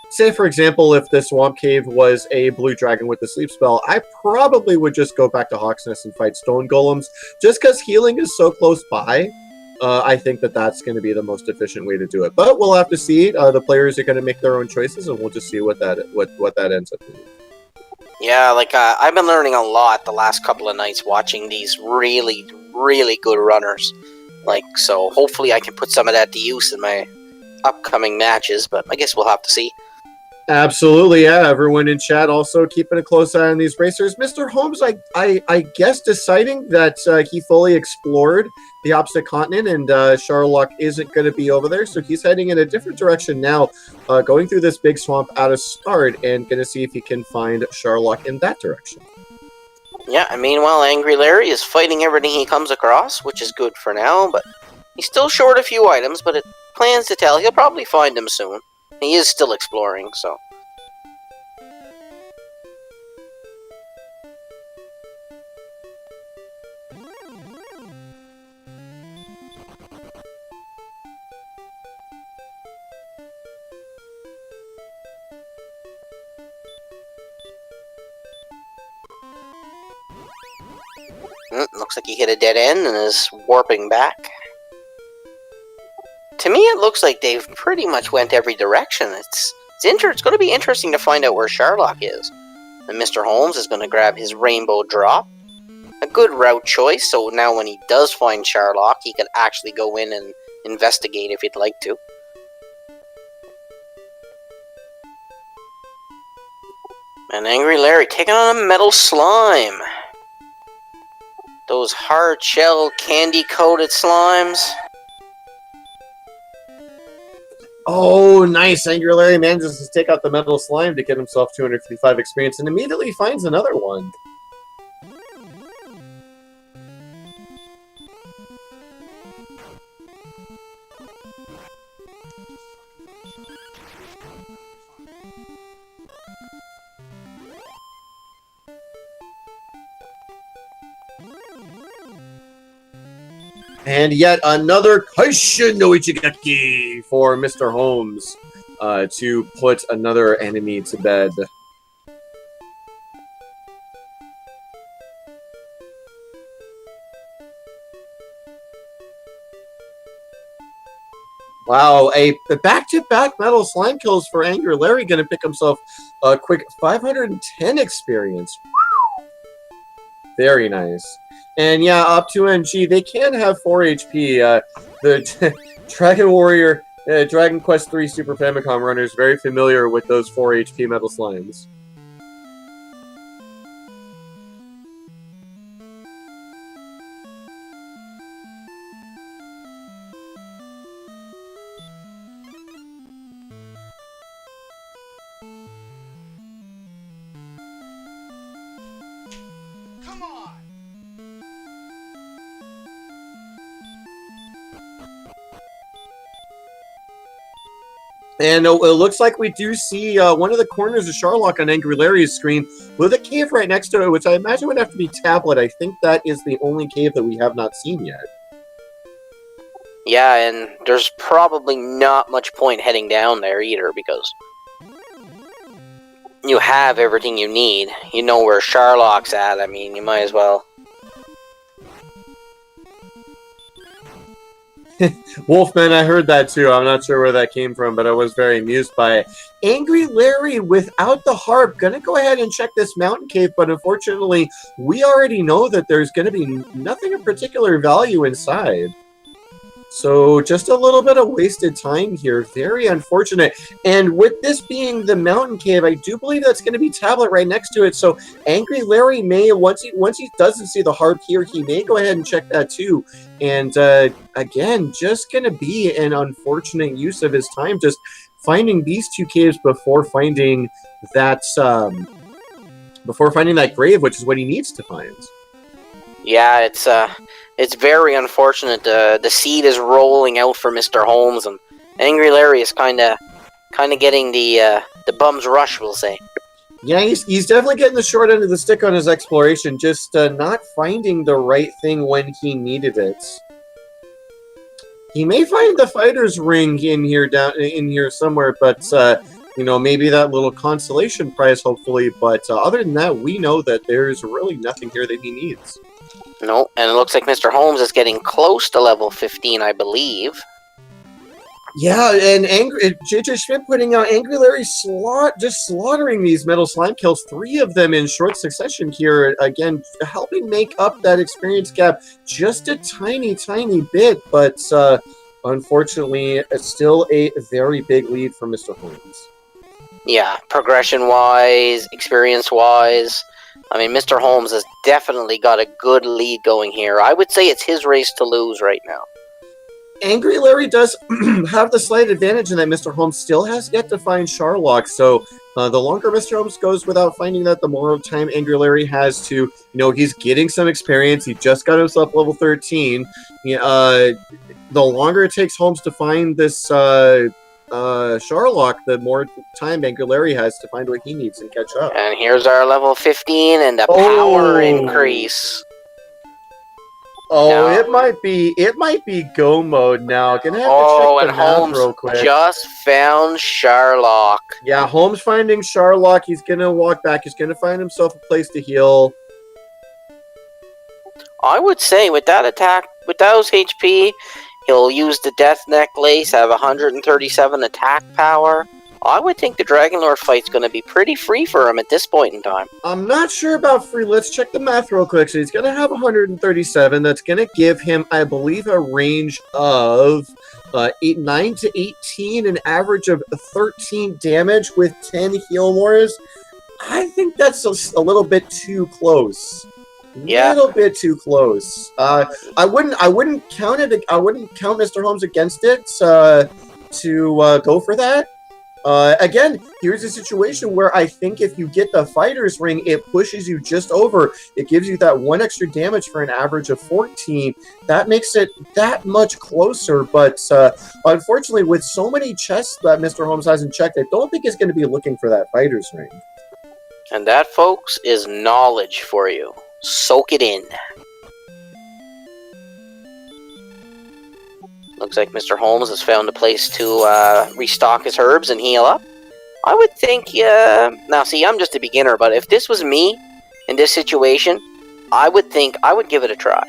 Say, for example, if the Swamp Cave was a blue dragon with the sleep spell, I probably would just go back to Hawksness and fight stone golems, just because healing is so close by. I think that's going to be the most efficient way to do it. But we'll have to see. The players are going to make their own choices, and we'll just see what that ends up being. Yeah, I've been learning a lot the last couple of nights watching these really, really good runners. So hopefully I can put some of that to use in my upcoming matches, but I guess we'll have to see. Absolutely, yeah. Everyone in chat also keeping a close eye on these racers. MisterHomes, I guess, deciding that he fully explored the opposite continent and Sharlock isn't going to be over there, so he's heading in a different direction now, going through this big swamp out of start and going to see if he can find Sharlock in that direction. Yeah, and meanwhile, AngryLarry is fighting everything he comes across, which is good for now, but he's still short a few items, but it plans to tell he'll probably find them soon. He is still exploring, so. Looks like he hit a dead end and is warping back. To me, it looks like they've pretty much went every direction. It's going to be interesting to find out where Sharlock is. And MisterHomes is going to grab his Rainbow Drop. A good route choice, so now when he does find Sharlock, he can actually go in and investigate if he'd like to. And AngryLarry taking on a Metal Slime. Those hard-shell, candy-coated slimes. Oh, nice. AngryLarry manages to take out the Metal Slime to get himself 255 experience and immediately finds another one. And yet another Kaishin no Ichigaki for MisterHomes to put another enemy to bed. Wow, a back-to-back Metal Slime kills for AngryLarry, going to pick himself a quick 510 experience. Very nice. And yeah, up to NG, they can have 4 HP. The Dragon Warrior, Dragon Quest III Super Famicom runners very familiar with those 4 HP Metal Slimes. And it looks like we do see one of the corners of Sharlock on AngryLarry's screen with a cave right next to it, which I imagine would have to be Tablet. I think that is the only cave that we have not seen yet. Yeah, and there's probably not much point heading down there either, because you have everything you need. You know where Sharlock's at. I mean, you might as well. Wolfman, I heard that too. I'm not sure where that came from, but I was very amused by it. AngryLarry, without the harp, gonna go ahead and check this mountain cave, but unfortunately, we already know that there's gonna be nothing of particular value inside. So just a little bit of wasted time here. Very unfortunate. And with this being the mountain cave, I do believe that's going to be Tablet right next to it. So AngryLarry may, once he doesn't see the harp here, he may go ahead and check that too. And again, just going to be an unfortunate use of his time, just finding these two caves before finding that grave, which is what he needs to find. Yeah, it's very unfortunate. The seed is rolling out for Mr. Holmes, and AngryLarry is kind of getting the bum's rush, we'll say. Yeah, he's definitely getting the short end of the stick on his exploration, just not finding the right thing when he needed it. He may find the fighter's ring in here somewhere, but maybe that little consolation prize, hopefully. But other than that, we know that there's really nothing here that he needs. No, and it looks like Mr. Holmes is getting close to level 15, I believe. Yeah, and JJ Schmidt putting out AngryLarry just slaughtering these metal slime kills, 3 of them in short succession here. Again, helping make up that experience gap just a tiny, tiny bit, but unfortunately, it's still a very big lead for Mr. Holmes. Yeah, progression-wise, experience-wise. I mean, Mr. Holmes has definitely got a good lead going here. I would say it's his race to lose right now. AngryLarry does have the slight advantage in that Mr. Holmes still has yet to find Sharlock, so the longer Mr. Holmes goes without finding that, the more time AngryLarry has to, he's getting some experience. He just got himself level 13. The longer it takes Holmes to find this Sharlock, the more time AngryLarry has to find what he needs and catch up. And here's our level 15 and the power increase. Oh, now, it might be go mode now. Gonna have to check the math real quick. Just found Sharlock. Yeah, Holmes finding Sharlock. He's gonna walk back. He's gonna find himself a place to heal. I would say with that attack, with those HP, he'll use the Death Necklace, have 137 attack power. I would think the Dragon Lord fight's going to be pretty free for him at this point in time. I'm not sure about free. Let's check the math real quick. So he's going to have 137. That's going to give him, I believe, a range of 9 to 18, an average of 13 damage with 10 heal mores. I think that's a little bit too close. Yeah. A little bit too close. I wouldn't count it. I wouldn't count Mr. Holmes against it to go for that. Again, here's a situation where I think if you get the fighter's ring, it pushes you just over. It gives you that 1 extra damage for an average of 14. That makes it that much closer. But unfortunately, with so many chests that Mr. Holmes hasn't checked, I don't think he's going to be looking for that fighter's ring. And that, folks, is knowledge for you. Soak it in. Looks like Mr. Holmes has found a place to restock his herbs and heal up. I would think, now see, I'm just a beginner, but if this was me in this situation, I would think I would give it a try.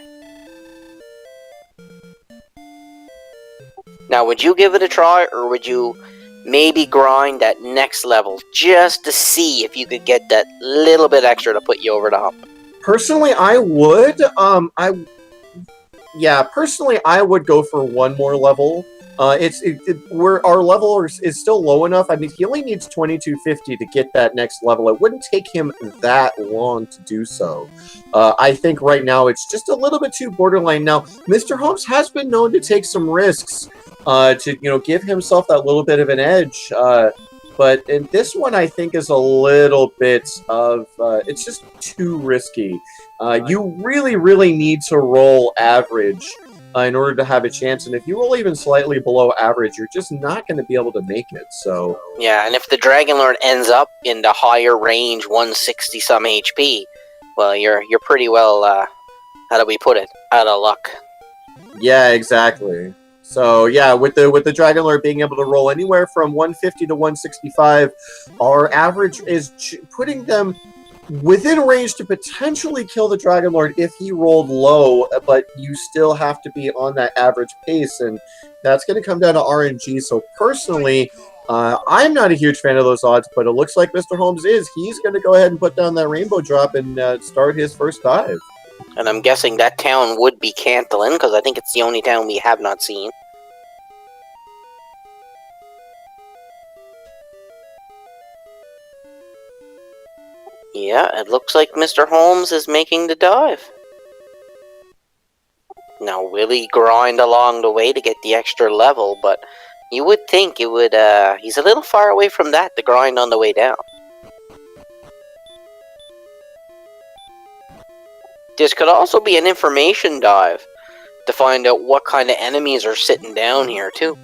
Now, would you give it a try, or would you maybe grind that next level just to see if you could get that little bit extra to put you over the hump? Personally, I would. Personally, I would go for 1 more level. Our level is still low enough. I mean, he only needs 2250 to get that next level. It wouldn't take him that long to do so. I think right now it's just a little bit too borderline. Now, Mr. Holmes has been known to take some risks to give himself that little bit of an edge. But in this one, I think is a little bit of it's just too risky. You really, really need to roll average in order to have a chance. And if you roll even slightly below average, you're just not going to be able to make it. So yeah, and if the Dragon Lord ends up in the higher range, 160 some HP, well, you're pretty well. How do we put it? Out of luck. yeah, exactly. So yeah, with the Dragon Lord being able to roll anywhere from 150 to 165, our average is putting them within range to potentially kill the Dragon Lord if he rolled low, but you still have to be on that average pace, and that's going to come down to RNG. So personally, I'm not a huge fan of those odds, but it looks like Mr. Holmes is. He's going to go ahead and put down that rainbow drop and start his first dive. And I'm guessing that town would be Cantillon, because I think it's the only town we have not seen. Yeah, it looks like Mr. Holmes is making the dive. Now, will he grind along the way to get the extra level? But you would think it would, he's a little far away from that to grind on the way down. This could also be an information dive to find out what kind of enemies are sitting down here, too.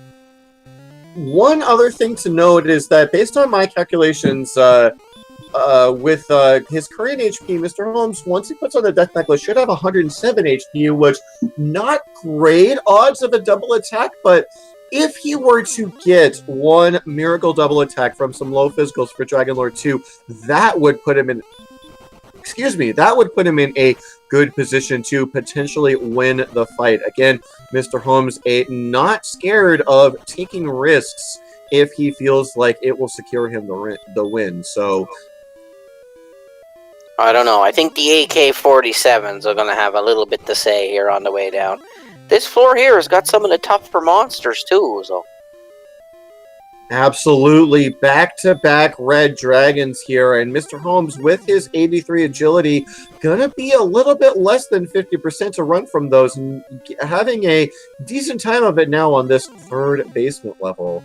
One other thing to note is that based on my calculations, with his current HP, Mr. Holmes, once he puts on the Death Necklace, should have 107 HP, which not great odds of a double attack, but if he were to get one miracle double attack from some low physicals for Dragon Lord 2, that would put him in... Excuse me, that would put him in a good position to potentially win the fight. Again, Mr. Holmes not scared of taking risks if he feels like it will secure him the win. So I don't know. I think the AK-47s are going to have a little bit to say here on the way down. This floor here has got some of the tougher monsters too, so... Absolutely. Back-to-back red dragons here, and Mr. Holmes, with his 83 agility, gonna be a little bit less than 50% to run from those, and having a decent time of it now on this third basement level.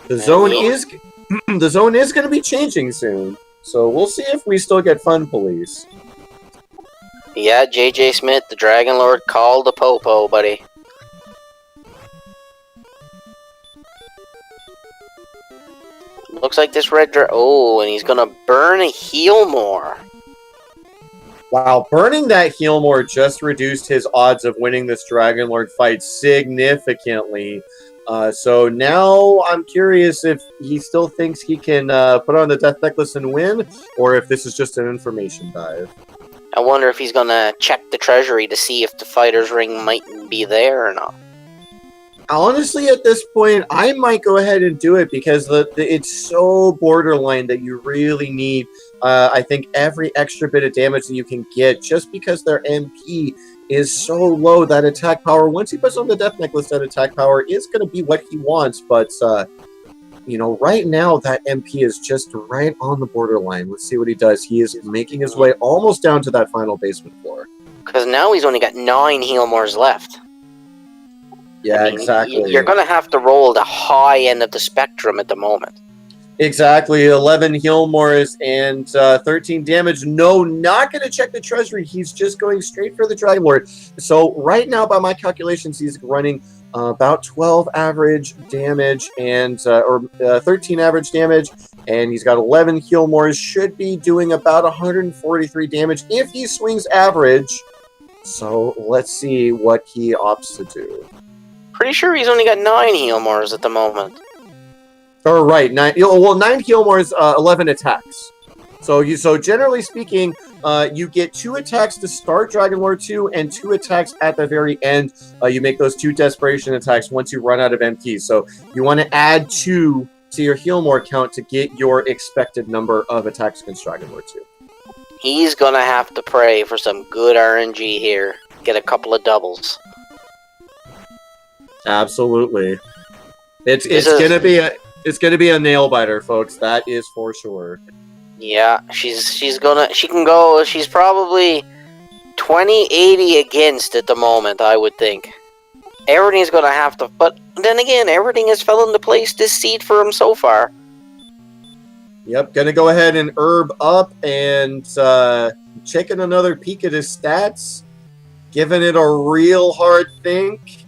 The zone is going to be changing soon, so we'll see if we still get Fun Police. Yeah, JJ Smith, the Dragon Lord, called the popo, buddy. Looks like this red oh, and he's gonna burn a heal more. Wow, burning that heal more just reduced his odds of winning this Dragon Lord fight significantly. So now I'm curious if he still thinks he can put on the Death Necklace and win, or if this is just an information dive. I wonder if he's gonna check the treasury to see if the fighter's ring might be there or not. Honestly, at this point, I might go ahead and do it because it's so borderline that you really need, I think, every extra bit of damage that you can get just because their MP is so low. That attack power, once he puts on the Death Necklace, that attack power is going to be what he wants. But, you know, right now, that MP is just right on the borderline. Let's see what he does. He is making his way almost down to that final basement floor. Because now he's only got 9 heal mores left. Yeah, I mean, exactly. You're going to have to roll the high end of the spectrum at the moment. Exactly. 11 heal mores and 13 damage. No, not going to check the treasury. He's just going straight for the Dragon Lord. So right now, by my calculations, he's running about 12 average damage and or 13 average damage, and he's got 11 heal mores. Should be doing about 143 damage if he swings average. So let's see what he opts to do. Pretty sure he's only got 9 heal mores at the moment. Or right, 9 heal mores, 11 attacks. So generally speaking, you get 2 attacks to start Dragon Lord 2 and 2 attacks at the very end. You make those 2 desperation attacks once you run out of MP. So you want to add 2 to your heal more count to get your expected number of attacks against Dragon Lord 2. He's gonna have to pray for some good RNG here. Get a couple of doubles. Absolutely. It's gonna be a nail biter, folks. That is for sure. Yeah, she's probably 20-80 against at the moment, I would think. Everything's gonna have to, but then again, everything has fell into place this seed for him so far. Yep, gonna go ahead and herb up and checking another peek at his stats. giving it a real hard think.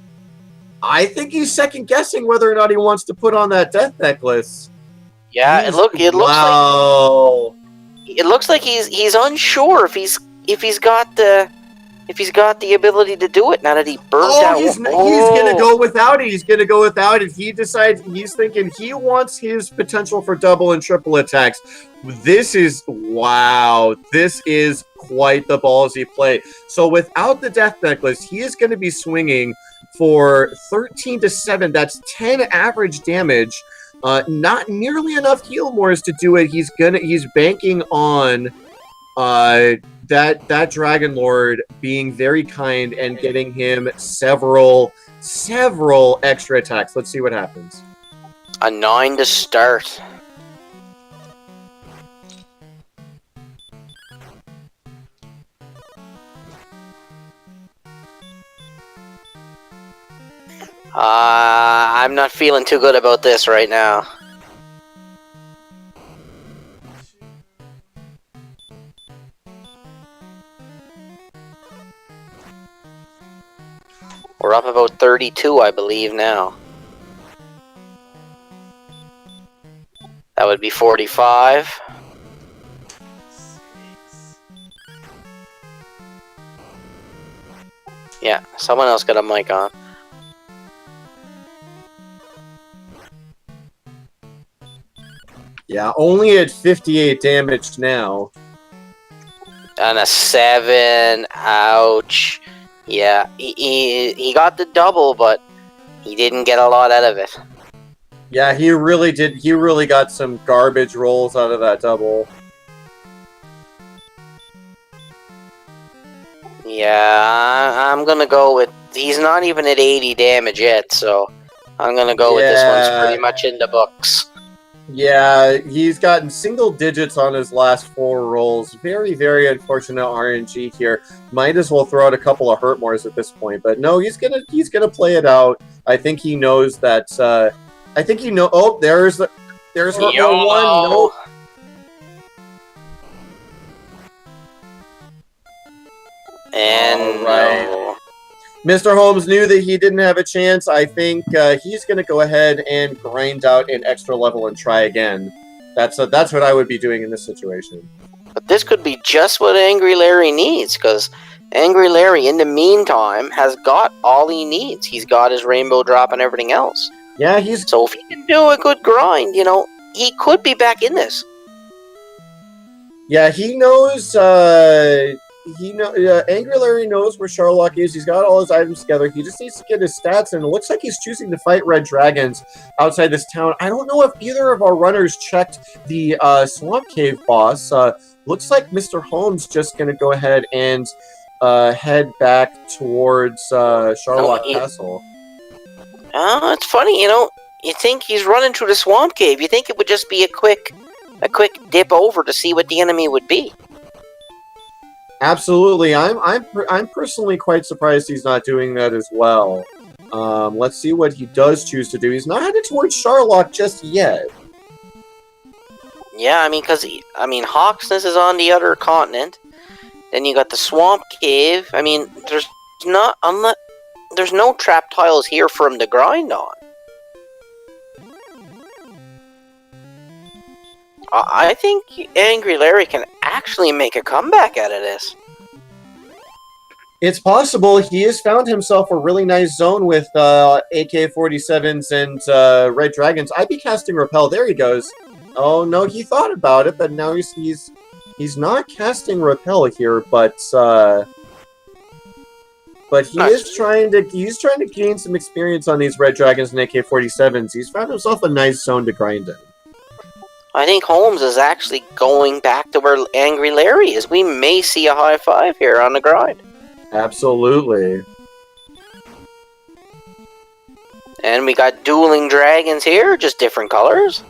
I think he's second guessing whether or not he wants to put on that death necklace. Yeah, it looks like he's unsure if he's got the ability to do it now that he burned out. He's gonna go without it. He's gonna go without it. He decides he's thinking he wants his potential for double and triple attacks. This is This is quite the ballsy play. So without the death necklace, he is going to be swinging for 13 to 7. That's 10 average damage. Not nearly enough heal mores to do it. He's banking on that Dragon Lord being very kind and getting him several extra attacks. Let's see what happens. A 9 to start. I'm not feeling too good about this right now. We're up about 32, I believe, now. That would be 45. Yeah, someone else got a mic on. Yeah, only at 58 damage now. And a 7. Ouch. Yeah, he got the double, but he didn't get a lot out of it. Yeah, he really did. He really got some garbage rolls out of that double. Yeah, I'm gonna go with... He's not even at 80 damage yet, so I'm gonna go with this one's pretty much in the books. Yeah, he's gotten single digits on his last 4 rolls. Very, very unfortunate RNG here. Might as well throw out a couple of hurt mores at this point, but no, he's gonna play it out. I think he knows that. I think he know. Oh, there's hurt more 1. Nope. And no. MisterHomes knew that he didn't have a chance. I think he's going to go ahead and grind out an extra level and try again. That's what I would be doing in this situation. But this could be just what AngryLarry needs, because AngryLarry, in the meantime, has got all he needs. He's got his rainbow drop and everything else. Yeah, So if he can do a good grind, he could be back in this. Yeah, he knows... AngryLarry knows where Sharlock is. He's got all his items together. He just needs to get his stats, and it looks like he's choosing to fight red dragons outside this town. I don't know if either of our runners checked the Swamp Cave boss. Looks like MisterHomes just going to go ahead and head back towards Sharlock Castle. It's funny, you think he's running through the Swamp Cave. You think it would just be a quick dip over to see what the enemy would be. Absolutely, I'm personally quite surprised he's not doing that as well. Let's see what he does choose to do. He's not headed towards Sharlock just yet. Yeah, because Hawksness is on the other continent. Then you got the Swamp Cave. There's no trap tiles here for him to grind on. I think AngryLarry can actually make a comeback out of this. It's possible. He has found himself a really nice zone with AK-47s and Red Dragons. I'd be casting Repel. There he goes. Oh, no, he thought about it, but now he's not casting Repel here, but he's trying to gain some experience on these Red Dragons and AK-47s. He's found himself a nice zone to grind in. I think Holmes is actually going back to where AngryLarry is. We may see a high 5 here on the grind. Absolutely. And we got dueling dragons here, just different colors.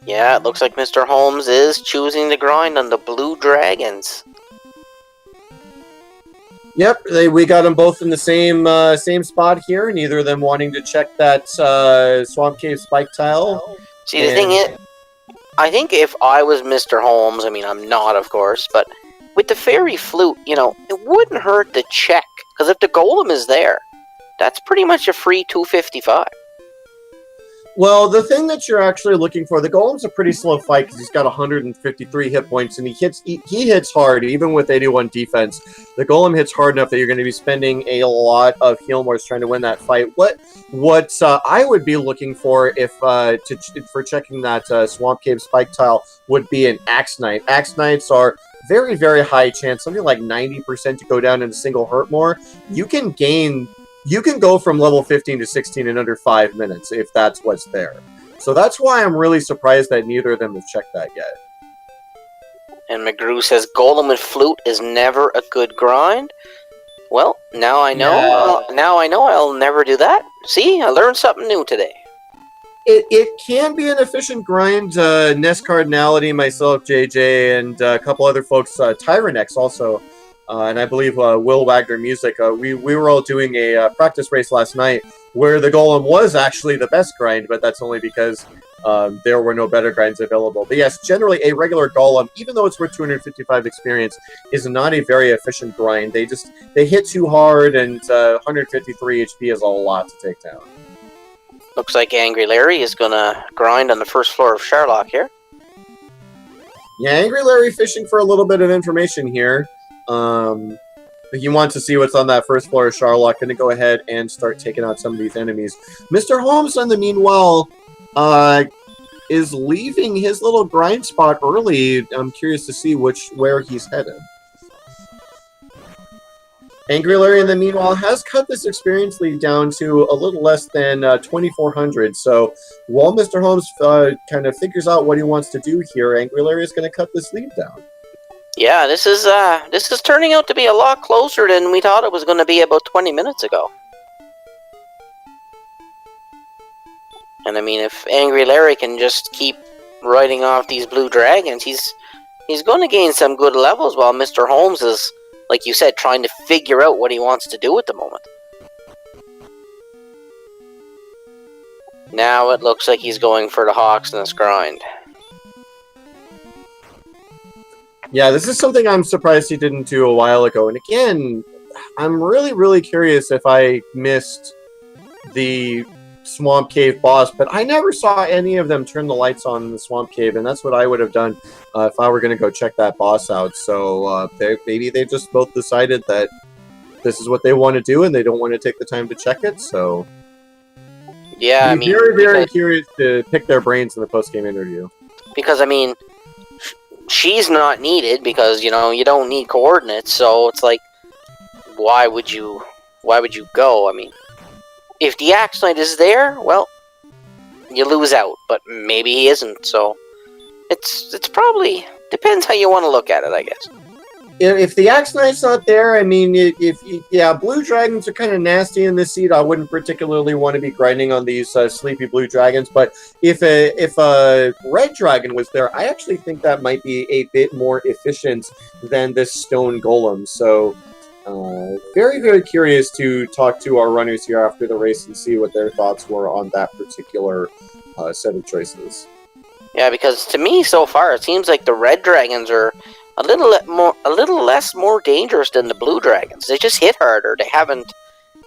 Yeah, it looks like MisterHomes is choosing to grind on the blue dragons. Yep, we got them both in the same spot here. Neither of them wanting to check that Swamp Cave spike tile. See, the thing is, I think if I was Mr. Holmes, I mean, I'm not, of course, but with the fairy flute, you know, it wouldn't hurt to check, because if the golem is there, that's pretty much a free 255. Well, the thing that you're actually looking for, the golem's a pretty slow fight because he's got 153 hit points, and he hits hard, even with 81 defense. The golem hits hard enough that you're going to be spending a lot of heal mores trying to win that fight. What I would be looking for if for checking that Swamp Cave spike tile would be an Axe Knight. Axe Knights are very, very high chance, something like 90% to go down in a single hurt more. You can go from level 15 to 16 in under 5 minutes if that's what's there. So that's why I'm really surprised that neither of them have checked that yet. And McGrew says Golem with Flute is never a good grind. Well, now I know. Yeah. Now I know I'll never do that. See, I learned something new today. It can be an efficient grind. Nest Cardinality, myself, JJ, and a couple other folks, Tyrannex also. And I believe Will Wagner Music, we were all doing a practice race last night where the Golem was actually the best grind, but that's only because there were no better grinds available. But yes, generally a regular Golem, even though it's worth 255 experience, is not a very efficient grind. They hit too hard, and 153 HP is a lot to take down. Looks like AngryLarry is going to grind on the first floor of Sherlock here. Yeah, AngryLarry fishing for a little bit of information here. He wants to see what's on that first floor of Sherlock. Going to go ahead and start taking out some of these enemies. Mr. Holmes, in the meanwhile, is leaving his little grind spot early. I'm curious to see where he's headed. AngryLarry, in the meanwhile, has cut this experience lead down to a little less than 2,400. So while Mr. Holmes kind of figures out what he wants to do here, AngryLarry is going to cut this lead down. Yeah, this is turning out to be a lot closer than we thought it was going to be about 20 minutes ago. And I mean, if AngryLarry can just keep writing off these blue dragons, he's going to gain some good levels while Mr. Holmes is, like you said, trying to figure out what he wants to do at the moment. Now it looks like he's going for the Hawks in this grind. Yeah, this is something I'm surprised he didn't do a while ago. And again, I'm really, really curious if I missed the Swamp Cave boss, but I never saw any of them turn the lights on in the Swamp Cave, and that's what I would have done if I were going to go check that boss out. So maybe they just both decided that this is what they want to do, and they don't want to take the time to check it. So yeah, I'm very, very curious to pick their brains in the post-game interview. Because I mean, she's not needed because, you know, you don't need coordinates, so it's like, why would you go? I mean, if the Axe Knight is there, well, you lose out, but maybe he isn't, so it's probably depends how you want to look at it, I guess. If the Axe Knight's not there, I mean, yeah, blue dragons are kind of nasty in this seed. I wouldn't particularly want to be grinding on these sleepy blue dragons, but if a red dragon was there, I actually think that might be a bit more efficient than this stone golem. So, very, very curious to talk to our runners here after the race and see what their thoughts were on that particular set of choices. Yeah, because to me, so far, it seems like the red dragons are a little less more dangerous than the blue dragons. They just hit harder. They haven't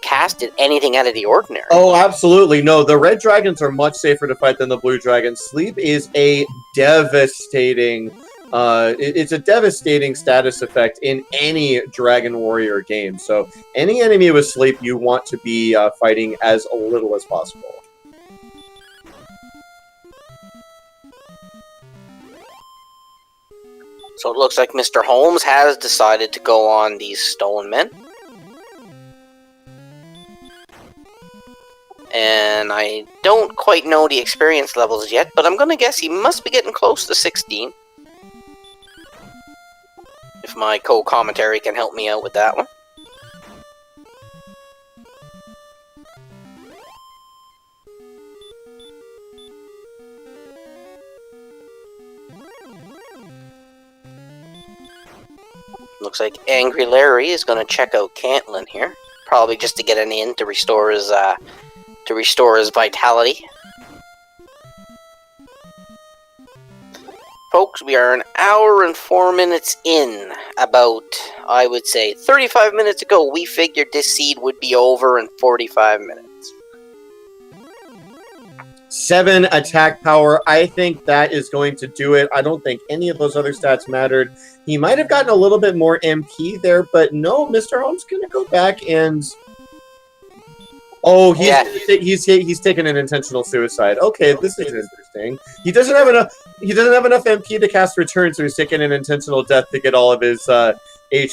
casted anything out of the ordinary. Oh, absolutely. No, the red dragons are much safer to fight than the blue dragons. Sleep is a devastating it's a devastating status effect in any Dragon Warrior game. So any enemy with sleep, you want to be fighting as little as possible. So it looks like Mr. Holmes has decided to go on these Stone Men. And I don't quite know the experience levels yet, but I'm going to guess he must be getting close to 16. If my co-commentary can help me out with that one. Looks like AngryLarry is going to check out Cantlin here, probably just to get an in to restore his vitality. Folks, we are an hour and 4 minutes in. About, I would say, 35 minutes ago, we figured this seed would be over in 45 minutes. 7 attack power. I think that is going to do it. I don't think any of those other stats mattered. He might have gotten a little bit more MP there, but no, Mr. Home's going to go back and... Oh, he's taken an intentional suicide. Okay, this is interesting. He doesn't have enough MP to cast return, so he's taking an intentional death to get all of his HP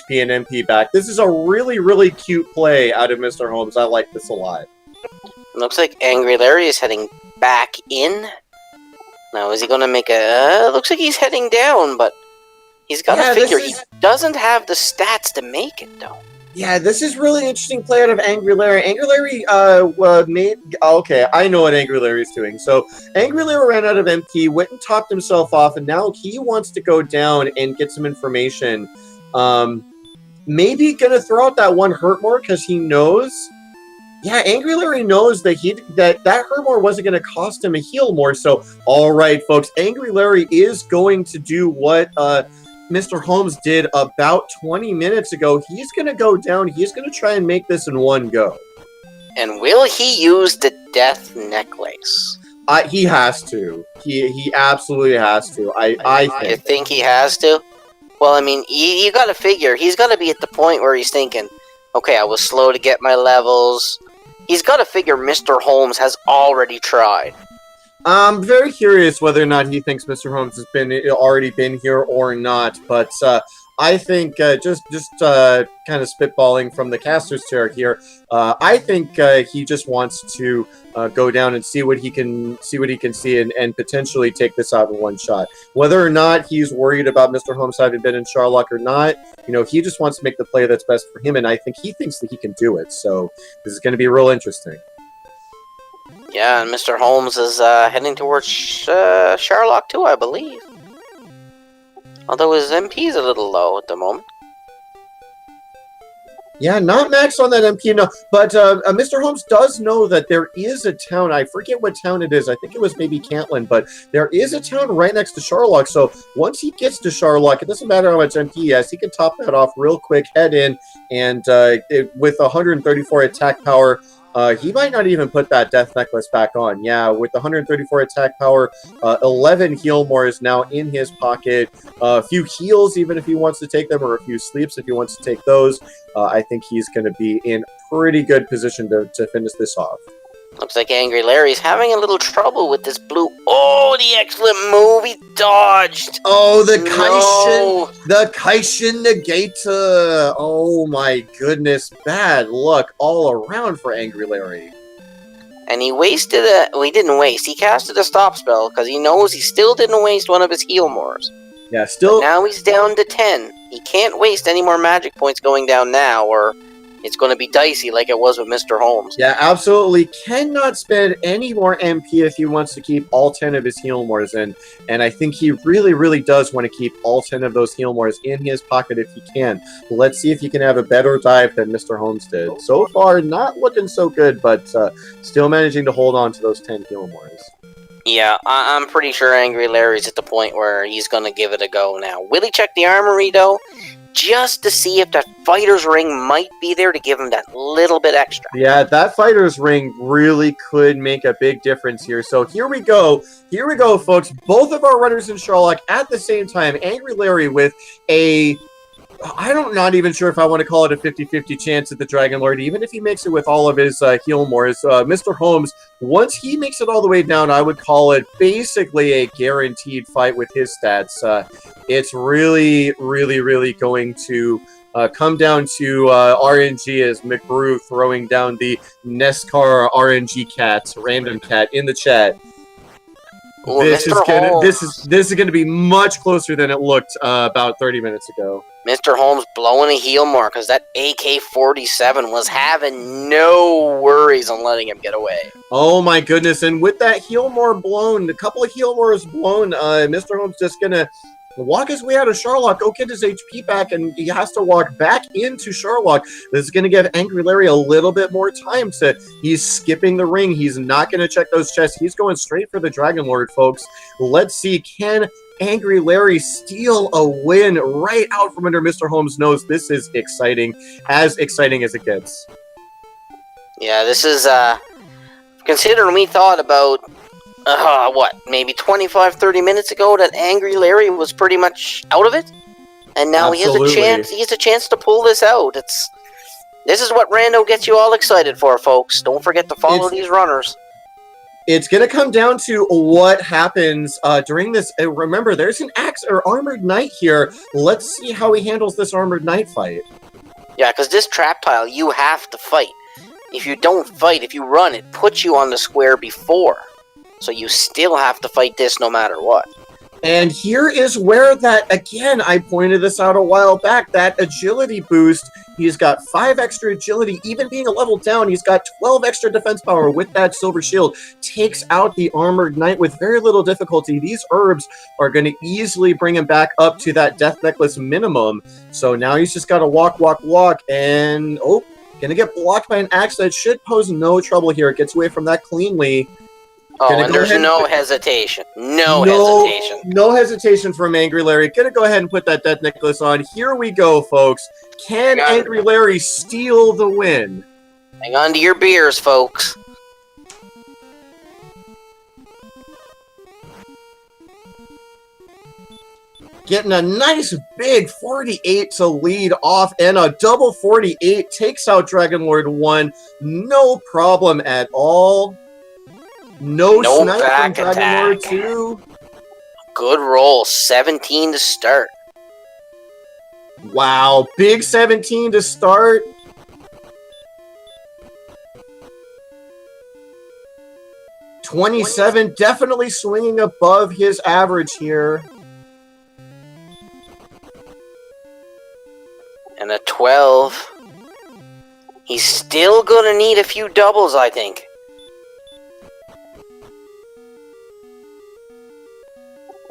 and MP back. This is a really, really cute play out of Mr. Homes. I like this a lot. Looks like AngryLarry is heading back in. Now, is he going to make a... looks like he's heading down, but he's got to figure he doesn't have the stats to make it, though. Yeah, this is really interesting play out of AngryLarry. AngryLarry made... Okay, I know what AngryLarry is doing. So, AngryLarry ran out of MP, went and topped himself off, and now he wants to go down and get some information. Maybe going to throw out that one Hurtmore because he knows... Yeah, AngryLarry knows that that Hurtmore wasn't going to cost him a heal more. So, all right, folks, AngryLarry is going to do what Mr. Homes did about 20 minutes ago. He's going to go down. He's going to try and make this in one go. And will he use the death necklace? He has to. He absolutely has to. I think. You think he has to? Well, I mean, you got to figure. He's got to be at the point where he's thinking, okay, I was slow to get my levels. He's got to figure Mr. Homes has already tried. I'm very curious whether or not he thinks Mr. Homes has already been here or not, but I think just kind of spitballing from the caster's chair here, I think he just wants to go down and see what he can see and potentially take this out in one shot. Whether or not he's worried about Mr. Homes having been in Sharlock or not, he just wants to make the play that's best for him, and I think he thinks that he can do it. So this is going to be real interesting. Yeah, and Mr. Homes is heading towards Sharlock too, I believe. Although his MP is a little low at the moment. Yeah, not max on that MP, no. But Mr. Homes does know that there is a town. I forget what town it is. I think it was maybe Cantlin, but there is a town right next to Sharlock. So once he gets to Sharlock, it doesn't matter how much MP he has. He can top that off real quick, head in, and with 134 attack power, he might not even put that death necklace back on. Yeah, with 134 attack power, 11 heal more is now in his pocket. A few heals, even if he wants to take them, or a few sleeps if he wants to take those. I think he's going to be in pretty good position to finish this off. Looks like AngryLarry's having a little trouble with this blue. Oh, the excellent move! He dodged! Oh, the Kaishin Negator! Oh my goodness, bad luck all around for AngryLarry. And he wasted well, he didn't waste. He casted a stop spell because he knows he still didn't waste one of his heal mores. Yeah, still. But now he's down to 10. He can't waste any more magic points going down now, or it's going to be dicey like it was with Mr. Homes. Yeah, absolutely. Cannot spend any more MP if he wants to keep all 10 of his heal mores in. And I think he really, really does want to keep all 10 of those heal mores in his pocket if he can. Let's see if he can have a better dive than Mr. Homes did. So far, not looking so good, but still managing to hold on to those 10 heal mores. Yeah, I'm pretty sure AngryLarry's at the point where he's going to give it a go now. Will he check the armory, though? Just to see if that fighter's ring might be there to give him that little bit extra. Yeah, that fighter's ring really could make a big difference here. So here we go. Here we go, folks. Both of our runners in Sharlock at the same time. AngryLarry with a... I'm not even sure if I want to call it a 50-50 chance at the Dragon Lord, even if he makes it with all of his heal mores. Mr. Homes, once he makes it all the way down, I would call it basically a guaranteed fight with his stats. It's really, really, really going to come down to RNG as McBrew throwing down the NESCAR RNG cat, random cat, in the chat. Well, this is gonna be much closer than it looked about 30 minutes ago. Mr. Homes blowing a heal more because that AK-47 was having no worries on letting him get away. Oh my goodness! And with that heal more blown, a couple of heal mores blown, Mr. Homes just gonna walk his way out of Sharlock, go get his HP back, and he has to walk back into Sharlock. This is going to give Angry Larry a little bit more time to... He's skipping the ring. He's not going to check those chests. He's going straight for the Dragon Lord, folks. Let's see, can Angry Larry steal a win right out from under Mr. Holmes' nose? This is exciting as it gets. Yeah, this is, considering we thought about, maybe 25, 30 minutes ago that Angry Larry was pretty much out of it? And now he has a chance to pull this out. This is what Rando gets you all excited for, folks. Don't forget to follow these runners. It's going to come down to what happens during this. Remember, there's an axe or armored knight here. Let's see how he handles this armored knight fight. Yeah, because this trap tile, you have to fight. If you don't fight, if you run, it puts you on the square before. So you still have to fight this no matter what. And here is where that, again, I pointed this out a while back, that agility boost. He's got 5 extra agility. Even being a level down, he's got 12 extra defense power with that silver shield. Takes out the armored knight with very little difficulty. These herbs are going to easily bring him back up to that death necklace minimum. So now he's just got to walk, and, going to get blocked by an axe. That should pose no trouble here. It gets away from that cleanly. Oh, and there's no hesitation. No hesitation. No hesitation from Angry Larry. Gonna go ahead and put that death necklace on. Here we go, folks. Can Angry Larry steal the win? Hang on to your beers, folks. Getting a nice big 48 to lead off, and a double 48 takes out Dragon Lord 1. No problem at all. No snipe from Dragon Lord 2. Good roll. 17 to start. Wow. Big 17 to start. $27. Definitely swinging above his average here. And a 12. He's still gonna need a few doubles, I think.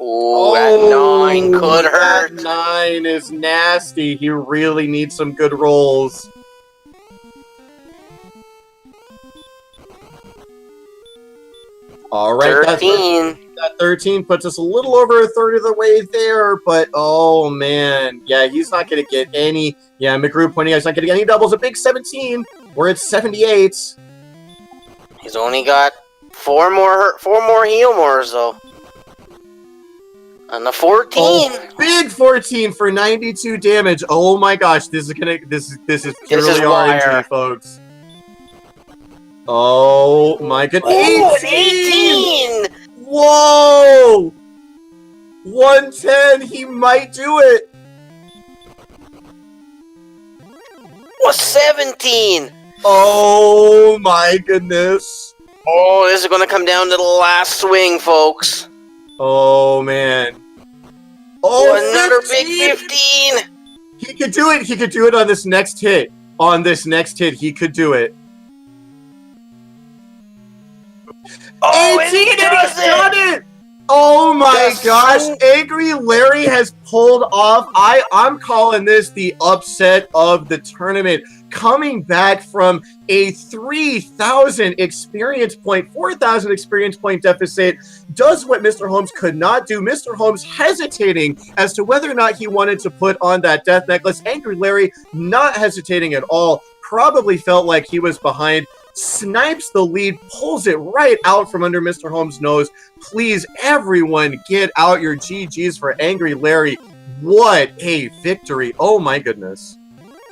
Ooh, that 9 could hurt. That 9 is nasty. He really needs some good rolls. All right, 13. That 13 puts us a little over a third of the way there, but oh man, yeah, he's not going to get any. Yeah, McGrew pointing out he's not going to get any doubles. A big 17. We're at 78. He's only got 4 more heal mores though. And the 14. Oh, big 14 for 92 damage. Oh my gosh, this is purely RNG, folks. Oh my goodness. Ooh, 18! Whoa! 110, he might do it. What, 17? Oh my goodness. Oh, this is going to come down to the last swing, folks. Oh man. Oh, another 15. Big 15. He could do it. He could do it on this next hit. He could do it. Oh, 18, and he's done it! Oh my gosh, Angry Larry has pulled off. I'm calling this the upset of the tournament. Coming back from a 3,000 experience point, 4,000 experience point deficit, does what Mr. Holmes could not do. Mr. Holmes hesitating as to whether or not he wanted to put on that death necklace. Angry Larry not hesitating at all. Probably felt like he was behind. Snipes the lead, pulls it right out from under Mr. Holmes' nose. Please, everyone, get out your GGs for Angry Larry. What a victory. Oh my goodness.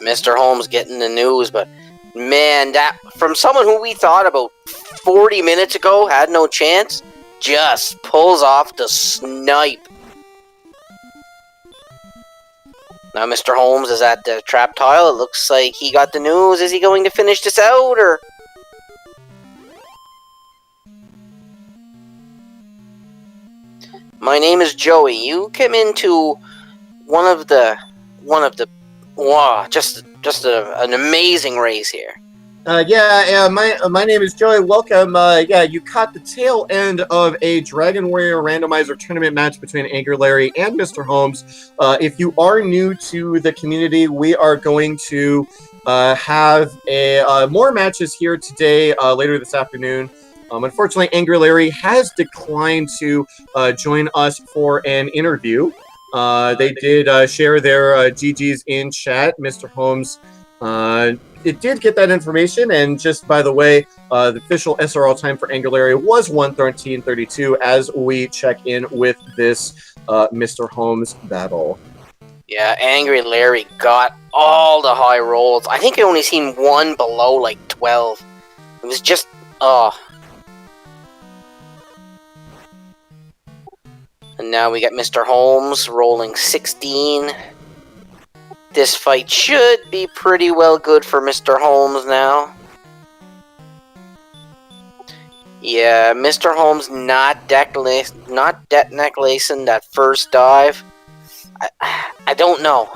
Mr. Holmes getting the news, but man, that from someone who we thought about 40 minutes ago had no chance, just pulls off the snipe. Now Mr. Holmes is at the trap tile. It looks like he got the news. Is he going to finish this out, or... My name is Joey. You came into wow, just an amazing race here. My name is Joey. Welcome. You caught the tail end of a Dragon Warrior randomizer tournament match between AngryLarry and Mr. Homes. If you are new to the community, we are going to have more matches here today, later this afternoon. Unfortunately, AngryLarry has declined to join us for an interview. They did share their GGs in chat. Mr. Homes it did get that information, and just by the way, the official SRL time for AngryLarry was 1:13:32 as we check in with this Mr. Homes battle. Yeah, AngryLarry got all the high rolls. I think I only seen one below like 12. It was just, And now we got Mr. Homes rolling 16. This fight should be pretty well good for Mr. Homes now. Yeah, Mr. Homes not deck necklacing that first dive. I don't know.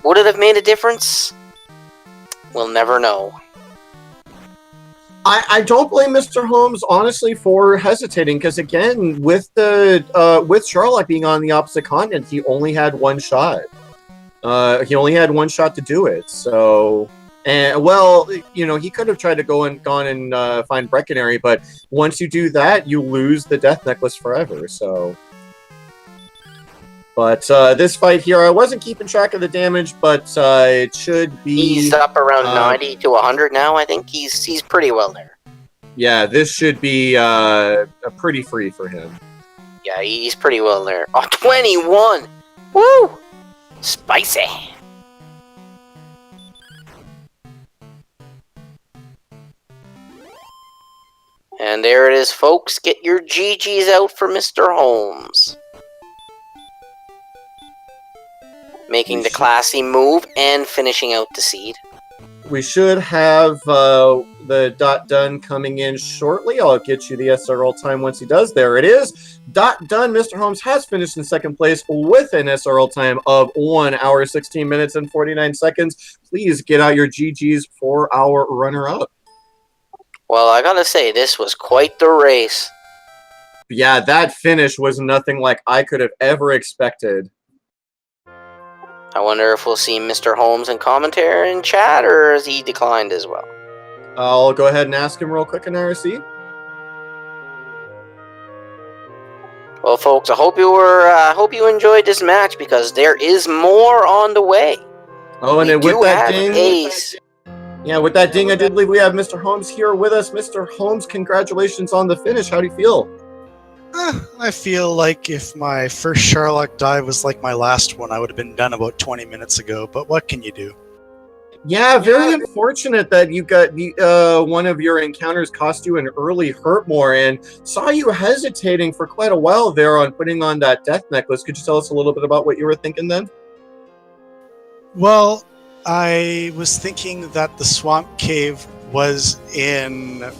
Would it have made a difference? We'll never know. I don't blame Mr. Homes, honestly, for hesitating, because again, with Sherlock being on the opposite continent, he only had one shot. He only had one shot to do it, so... And, well, you know, he could have tried to gone and find Breckenary, but once you do that, you lose the Death Necklace forever, so... But this fight here, I wasn't keeping track of the damage, but it should be... He's up around 90 to 100 now, I think. He's pretty well there. Yeah, this should be pretty free for him. Yeah, he's pretty well there. Oh, 21! Woo! Spicy! And there it is, folks. Get your GGs out for Mr. Homes. Making the classy move and finishing out the seed. We should have the dot done coming in shortly. I'll get you the SRL time once he does. There it is. Dot done. Mr. Homes has finished in second place with an SRL time of 1 hour, 16 minutes, and 49 seconds. Please get out your GGs for our runner-up. Well, I gotta say, this was quite the race. Yeah, that finish was nothing like I could have ever expected. I wonder if we'll see Mr. Homes in commentary in chat, or has he declined as well? I'll go ahead and ask him real quick in IRC. Well, folks, I hope you enjoyed this match, because there is more on the way. Oh, and then with that ding, Ace. Yeah, with that ding, I do believe we have Mr. Homes here with us. Mr. Homes, congratulations on the finish. How do you feel? I feel like if my first Sherlock dive was like my last one, I would have been done about 20 minutes ago, but what can you do? Yeah, very unfortunate that you got one of your encounters cost you an early hurt more, and saw you hesitating for quite a while there on putting on that death necklace. Could you tell us a little bit about what you were thinking then? Well, I was thinking that the swamp cave was in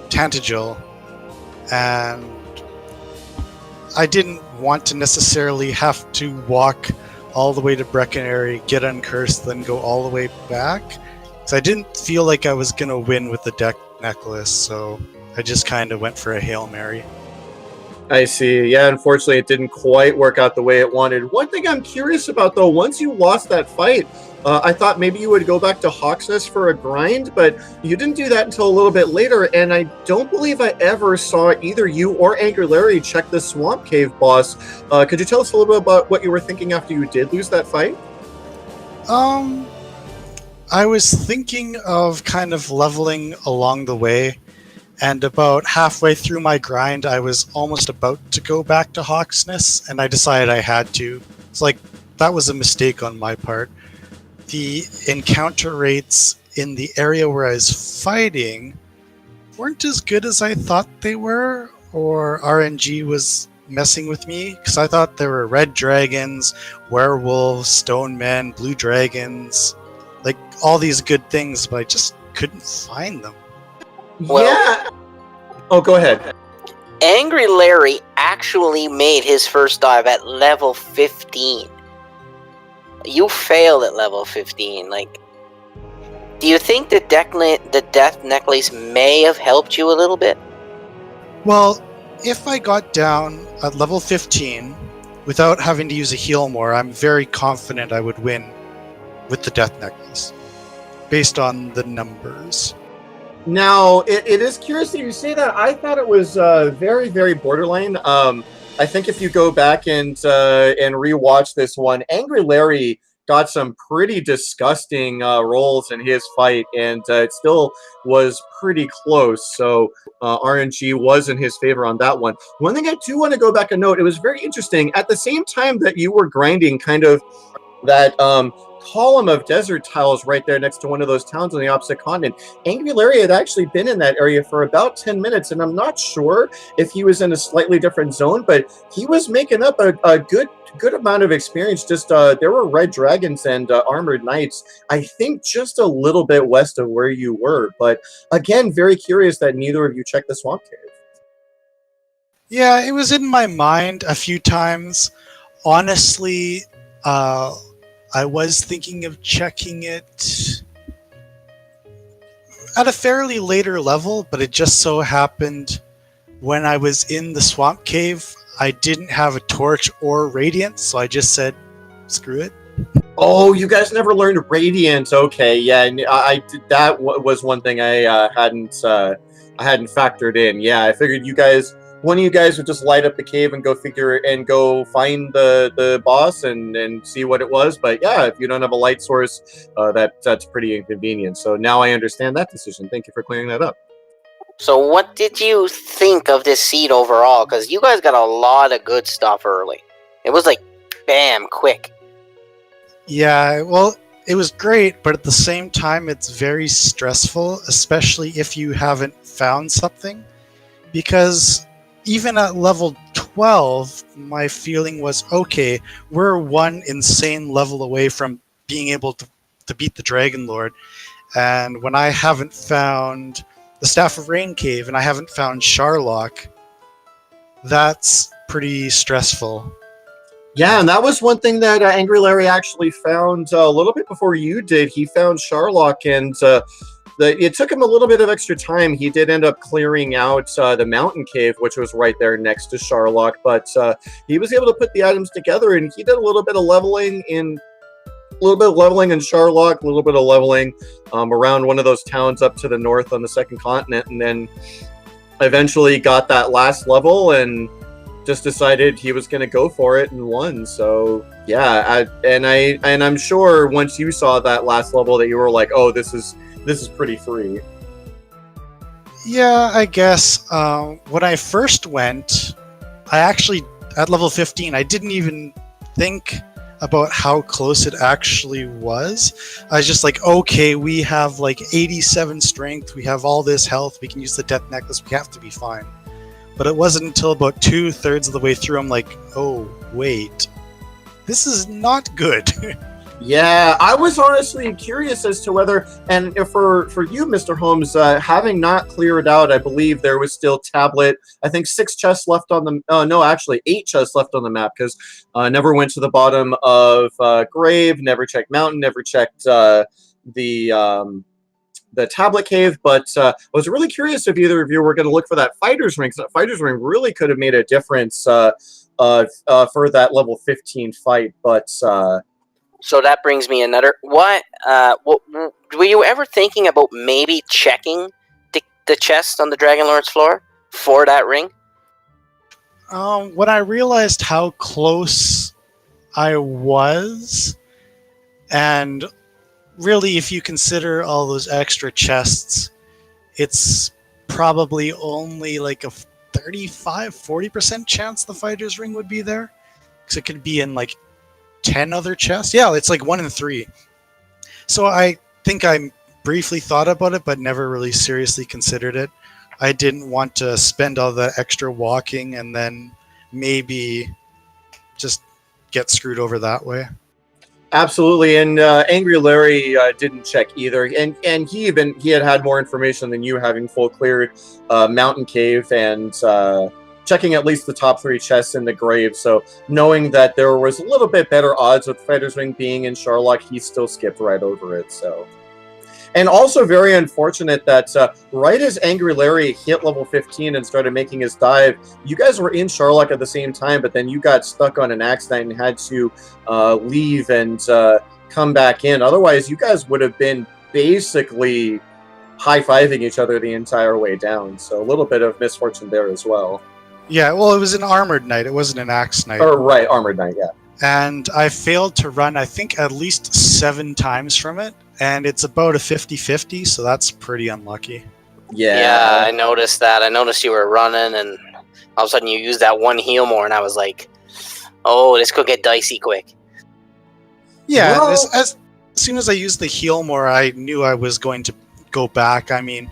Tantagel, and I didn't want to necessarily have to walk all the way to Breckenary, get uncursed, then go all the way back. Because I didn't feel like I was going to win with the deck necklace, so I just kind of went for a Hail Mary. I see. Yeah, unfortunately, it didn't quite work out the way it wanted. One thing I'm curious about, though, once you lost that fight, I thought maybe you would go back to Hawksness for a grind, but you didn't do that until a little bit later, and I don't believe I ever saw either you or AngryLarry check the Swamp Cave boss. Could you tell us a little bit about what you were thinking after you did lose that fight? I was thinking of kind of leveling along the way, and about halfway through my grind, I was almost about to go back to Hawksness, and I decided I had to. It's like, that was a mistake on my part. The encounter rates in the area where I was fighting weren't as good as I thought they were, or RNG was messing with me, because I thought there were red dragons, werewolves, stone men, blue dragons, like all these good things, but I just couldn't find them. Well, yeah. Oh, go ahead. AngryLarry actually made his first dive at level 15. You failed at level 15. Like, Do you think the death necklace may have helped you a little bit? Well, if I got down at level 15 without having to use a heal more, I'm very confident I would win with the death necklace, based on the numbers. Now, it is curious that you say that. I thought it was very, very borderline. I think if you go back and rewatch this one, AngryLarry got some pretty disgusting rolls in his fight, and it still was pretty close. So RNG was in his favor on that one. One thing I do want to go back and note, it was very interesting. At the same time that you were grinding kind of that column of desert tiles right there next to one of those towns on the opposite continent, AngryLarry had actually been in that area for about 10 minutes, and I'm not sure if he was in a slightly different zone, but he was making up a good amount of experience. Just there were red dragons and armored knights, I think just a little bit west of where you were. But again, very curious that neither of you checked the swamp cave. Yeah, it was in my mind a few times. Honestly, I was thinking of checking it at a fairly later level, but it just so happened when I was in the swamp cave, I didn't have a torch or radiant, so I just said, screw it. Oh, you guys never learned Radiant. Okay, yeah, I did. That was one thing I hadn't factored in. Yeah, I figured one of you guys would just light up the cave and go find the boss and see what it was. But yeah, if you don't have a light source, that's pretty inconvenient. So now I understand that decision. Thank you for clearing that up. So what did you think of this seed overall? Because you guys got a lot of good stuff early. It was like, bam, quick. Yeah, well, it was great, but at the same time, it's very stressful, especially if you haven't found something. Because even at level 12, my feeling was, okay, we're one insane level away from being able to beat the Dragon Lord. And when I haven't found the Staff of Rain Cave and I haven't found Sharlock, that's pretty stressful. Yeah, and that was one thing that AngryLarry actually found a little bit before you did. He found Sharlock, and it took him a little bit of extra time. He did end up clearing out the mountain cave, which was right there next to Sharlock, but he was able to put the items together, and he did a little bit of leveling in Sharlock, a little bit of leveling around one of those towns up to the north on the second continent, and then eventually got that last level and just decided he was going to go for it and won. So yeah, I'm sure once you saw that last level that you were like, oh, this is pretty free. Yeah, I guess when I first went, I actually at level 15, I didn't even think about how close it actually was. I was just like, okay, we have like 87 strength, we have all this health, we can use the death necklace, we have to be fine. But it wasn't until about 2/3 of the way through I'm like, oh wait, this is not good. Yeah, I was honestly curious as to whether, and if for you, MisterHomes, having not cleared out, I believe there was still tablet. I think 6 chests left on the. No, actually 8 chests left on the map, because never went to the bottom of grave, never checked mountain, never checked the tablet cave, but I was really curious if either of you were going to look for that fighter's ring, because that fighter's ring really could have made a difference for that level 15 fight. But so that brings me another. What were you ever thinking about maybe checking the chest on the Dragon Lord's floor for that ring? When I realized how close I was, and really, if you consider all those extra chests, it's probably only like a 35-40% chance the fighter's ring would be there, because it could be in like 10 other chests. Yeah, it's like 1 in 3. So I think I briefly thought about it, but never really seriously considered it. I didn't want to spend all the extra walking and then maybe just get screwed over that way. Absolutely, and AngryLarry didn't check either, and he had more information than you, having full cleared mountain cave and checking at least the top 3 chests in the grave. So knowing that there was a little bit better odds with Fighter's Ring being in Sharlock, he still skipped right over it. So And also very unfortunate that right as AngryLarry hit level 15 and started making his dive, you guys were in Sherlock at the same time, but then you got stuck on an accident and had to leave and come back in. Otherwise, you guys would have been basically high-fiving each other the entire way down. So a little bit of misfortune there as well. Yeah, well, it was an Armored Knight. It wasn't an Axe Knight. Or right, Armored Knight, yeah. And I failed to run, I think, at least 7 times from it. And it's about a 50-50, so that's pretty unlucky. Yeah, I noticed that. I noticed you were running, and all of a sudden you used that one heal more, and I was like, oh, this could get dicey quick. Yeah, Well, as soon as I used the heal more, I knew I was going to go back. I mean,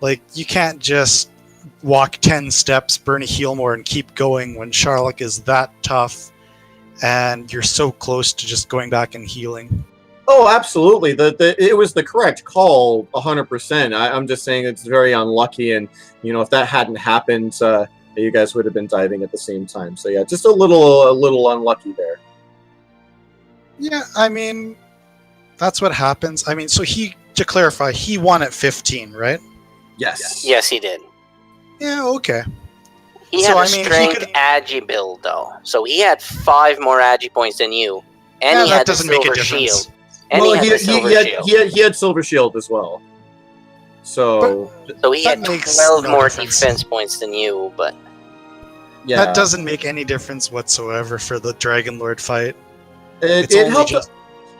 like, you can't just walk 10 steps, burn a heal more, and keep going when Sherlock is that tough, and you're so close to just going back and healing. Oh, absolutely. It was the correct call, 100%. I'm just saying it's very unlucky, and if that hadn't happened, you guys would have been diving at the same time. So yeah, just a little unlucky there. Yeah, I mean, that's what happens. I mean, so to clarify, he won at 15, right? Yes. Yes, he did. Yeah, okay. He So, had a I mean, he strength could- agi build, though. So he had 5 more agi points than you. And Yeah, he that had the doesn't make a silver difference. shield. And Well, he had the silver shield. he had Silver Shield as well. So So he that had makes 12 no more difference. defense points than you, but yeah, That doesn't make any difference whatsoever for the Dragon Lord fight. it It's only helped. just-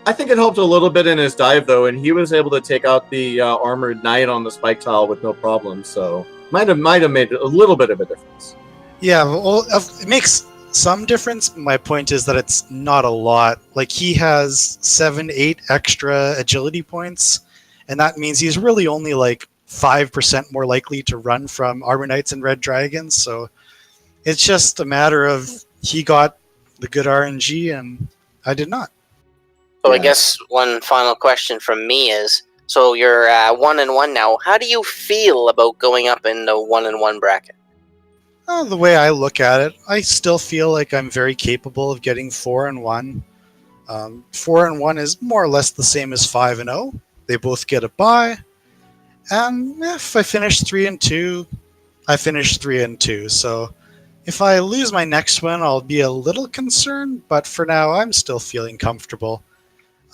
I think it helped a little bit in his dive though, and he was able to take out the Armored Knight on the spike tile with no problem. So might have made a little bit of a difference. Yeah, well, it makes some difference. My point is that it's not a lot. Like, he has 7-8 extra agility points, and that means he's really only like 5% more likely to run from Armor Knights and Red Dragons. So it's just a matter of he got the good RNG and I did not. So I Yeah. guess one final question from me is, so you're 1-1 now. How do you feel about going up in the 1-1 bracket? The way I look at it, I still feel like I'm very capable of getting 4-1. 4-1 is more or less the same as 5-0. They both get a bye. And if I finish 3-2, I finish 3-2. So if I lose my next one, I'll be a little concerned. But for now, I'm still feeling comfortable.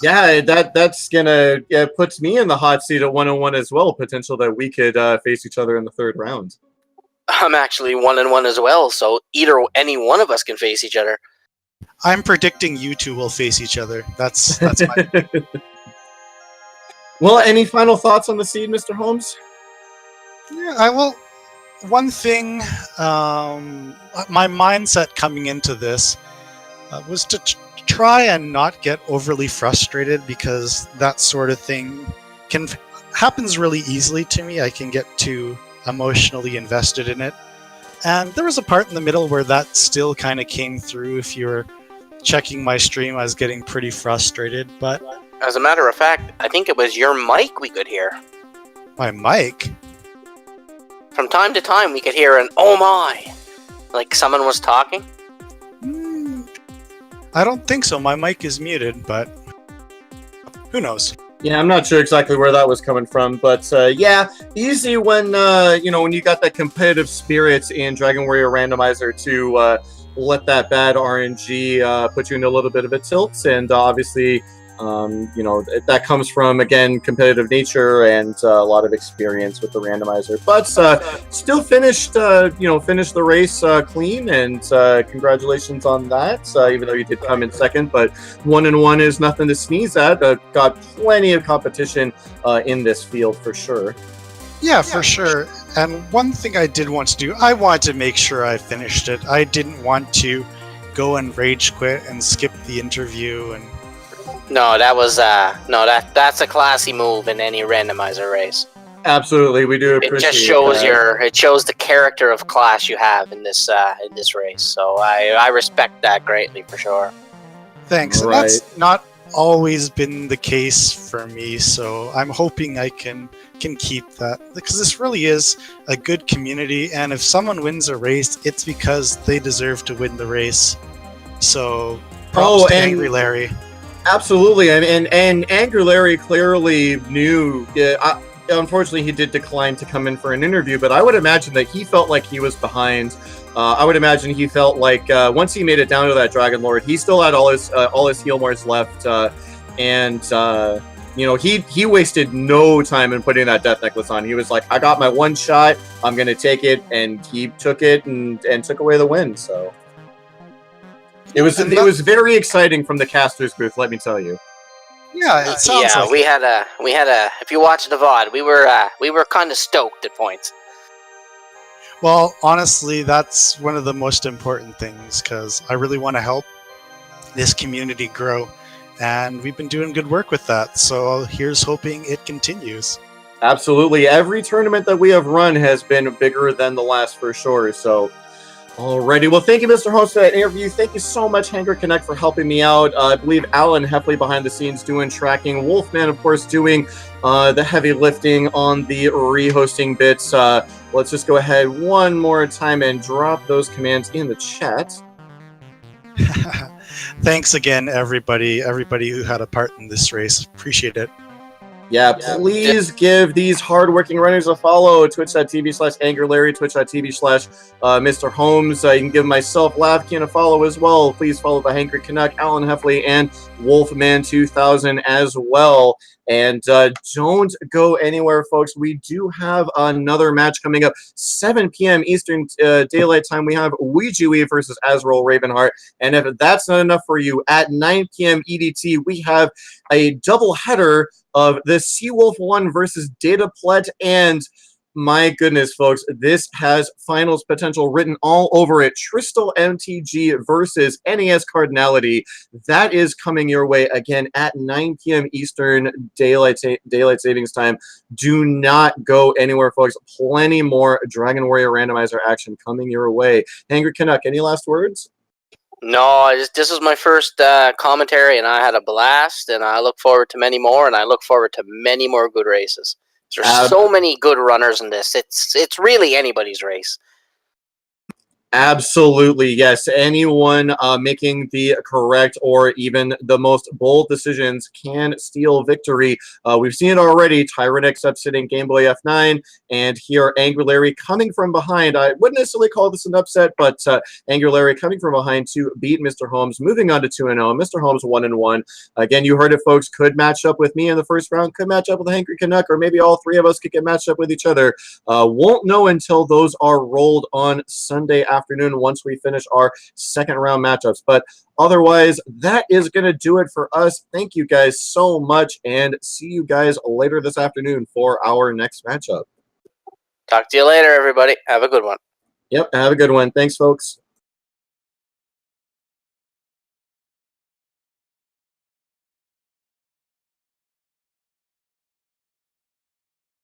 Yeah, that's gonna puts me in the hot seat at 1-1 as well. Potential that we could face each other in the 3rd round. I'm actually 1-1 as well, so any one of us can face each other. I'm predicting you two will face each other. That's my Well, any final thoughts on the seed, Mr. Holmes? Yeah, I will. One thing, my mindset coming into this was to try and not get overly frustrated, because that sort of thing happens really easily to me. I can get too emotionally invested in it. And there was a part in the middle where that still kind of came through. If you were checking my stream, I was getting pretty frustrated, but As a matter of fact, I think it was your mic we could hear. my mic, From time to time, we could hear an "oh my," like someone was talking. I don't think so. My mic is muted, but who knows? Yeah, I'm not sure exactly where that was coming from, but yeah, easy when when you got that competitive spirit in Dragon Warrior Randomizer to let that bad RNG put you in a little bit of a tilt, and obviously, that comes from, again, competitive nature and a lot of experience with the randomizer. But still finished the race clean, and congratulations on that. Even though you did come in second, but 1-1 is nothing to sneeze at. Got plenty of competition in this field for sure. Yeah, for sure. And one thing I did want to do, I wanted to make sure I finished it. I didn't want to go and rage quit and skip the interview. And No, that's a classy move in any randomizer race. Absolutely, we do It appreciate just shows that. it shows the character of class you have in this race. So I respect that greatly for sure. thanks. And Right. that's not always been the case for me, so I'm hoping I can keep that, because this really is a good community, and if someone wins a race, it's because they deserve to win the race. So props to and AngryLarry. Absolutely, and AngryLarry clearly knew. Unfortunately, he did decline to come in for an interview, but I would imagine that he felt like he was behind. I would imagine he felt like once he made it down to that Dragon Lord, he still had all his heal mores left, and he wasted no time in putting that death necklace on. He was like, "I got my one shot. I'm gonna take it," and he took it and took away the win. So. It was very exciting from the caster's booth, let me tell you. Yeah, it sounds like we had a if you watch the VOD, we were kind of stoked at points. Well, honestly, that's one of the most important things because I really want to help this community grow, and we've been doing good work with that. So here's hoping it continues. Absolutely. Every tournament that we have run has been bigger than the last for sure. So, alrighty. Well, thank you, Mr. Host, for that interview. Thank you so much, Hanger Connect, for helping me out. I believe Alan Heffley behind the scenes doing tracking. Wolfman, of course, doing the heavy lifting on the re-hosting bits. Let's just go ahead one more time and drop those commands in the chat. Thanks again, everybody who had a part in this race. Appreciate it. Yeah, please give these hardworking runners a follow. Twitch.tv/AngryLarry, Twitch.tv/MisterHomes. You can give myself, Lavkin, a follow as well. Please follow the Hanger Canuck, Alan Heffley, and Wolfman2000 as well. And don't go anywhere, folks. We do have another match coming up, 7 p.m. Eastern Daylight Time. We have Ouija versus Azrael Ravenheart. And if that's not enough for you, at 9 p.m. EDT, we have a double header of the Seawolf 1 versus Data Plet, and my goodness, folks, this has finals potential written all over it. Tristal MTG versus NES Cardinality. That is coming your way again at 9 p.m. Eastern Daylight Savings Time. Do not go anywhere, folks. Plenty more Dragon Warrior Randomizer action coming your way. Angry Canuck, any last words? No, this is my first commentary, and I had a blast, and I look forward to many more, and I look forward to many more good races. There's so many good runners in this. It's really anybody's race. Absolutely, yes. Anyone making the correct or even the most bold decisions can steal victory. We've seen it already. Tyrannix upsetting Game Boy F9, and here AngryLarry coming from behind. I wouldn't necessarily call this an upset, but AngryLarry coming from behind to beat MisterHomes, moving on to 2-0. MisterHomes 1-1. Again, you heard it, folks. Could match up with me in the first round. Could match up with a Angry Canuck, or maybe all three of us could get matched up with each other. Won't know until those are rolled on Sunday afternoon once we finish our second round matchups. But otherwise, that is going to do it for us. Thank you guys so much, and see you guys later this afternoon for our next matchup. Talk to you later, everybody. Have a good one. Yep, have a good one. Thanks, folks.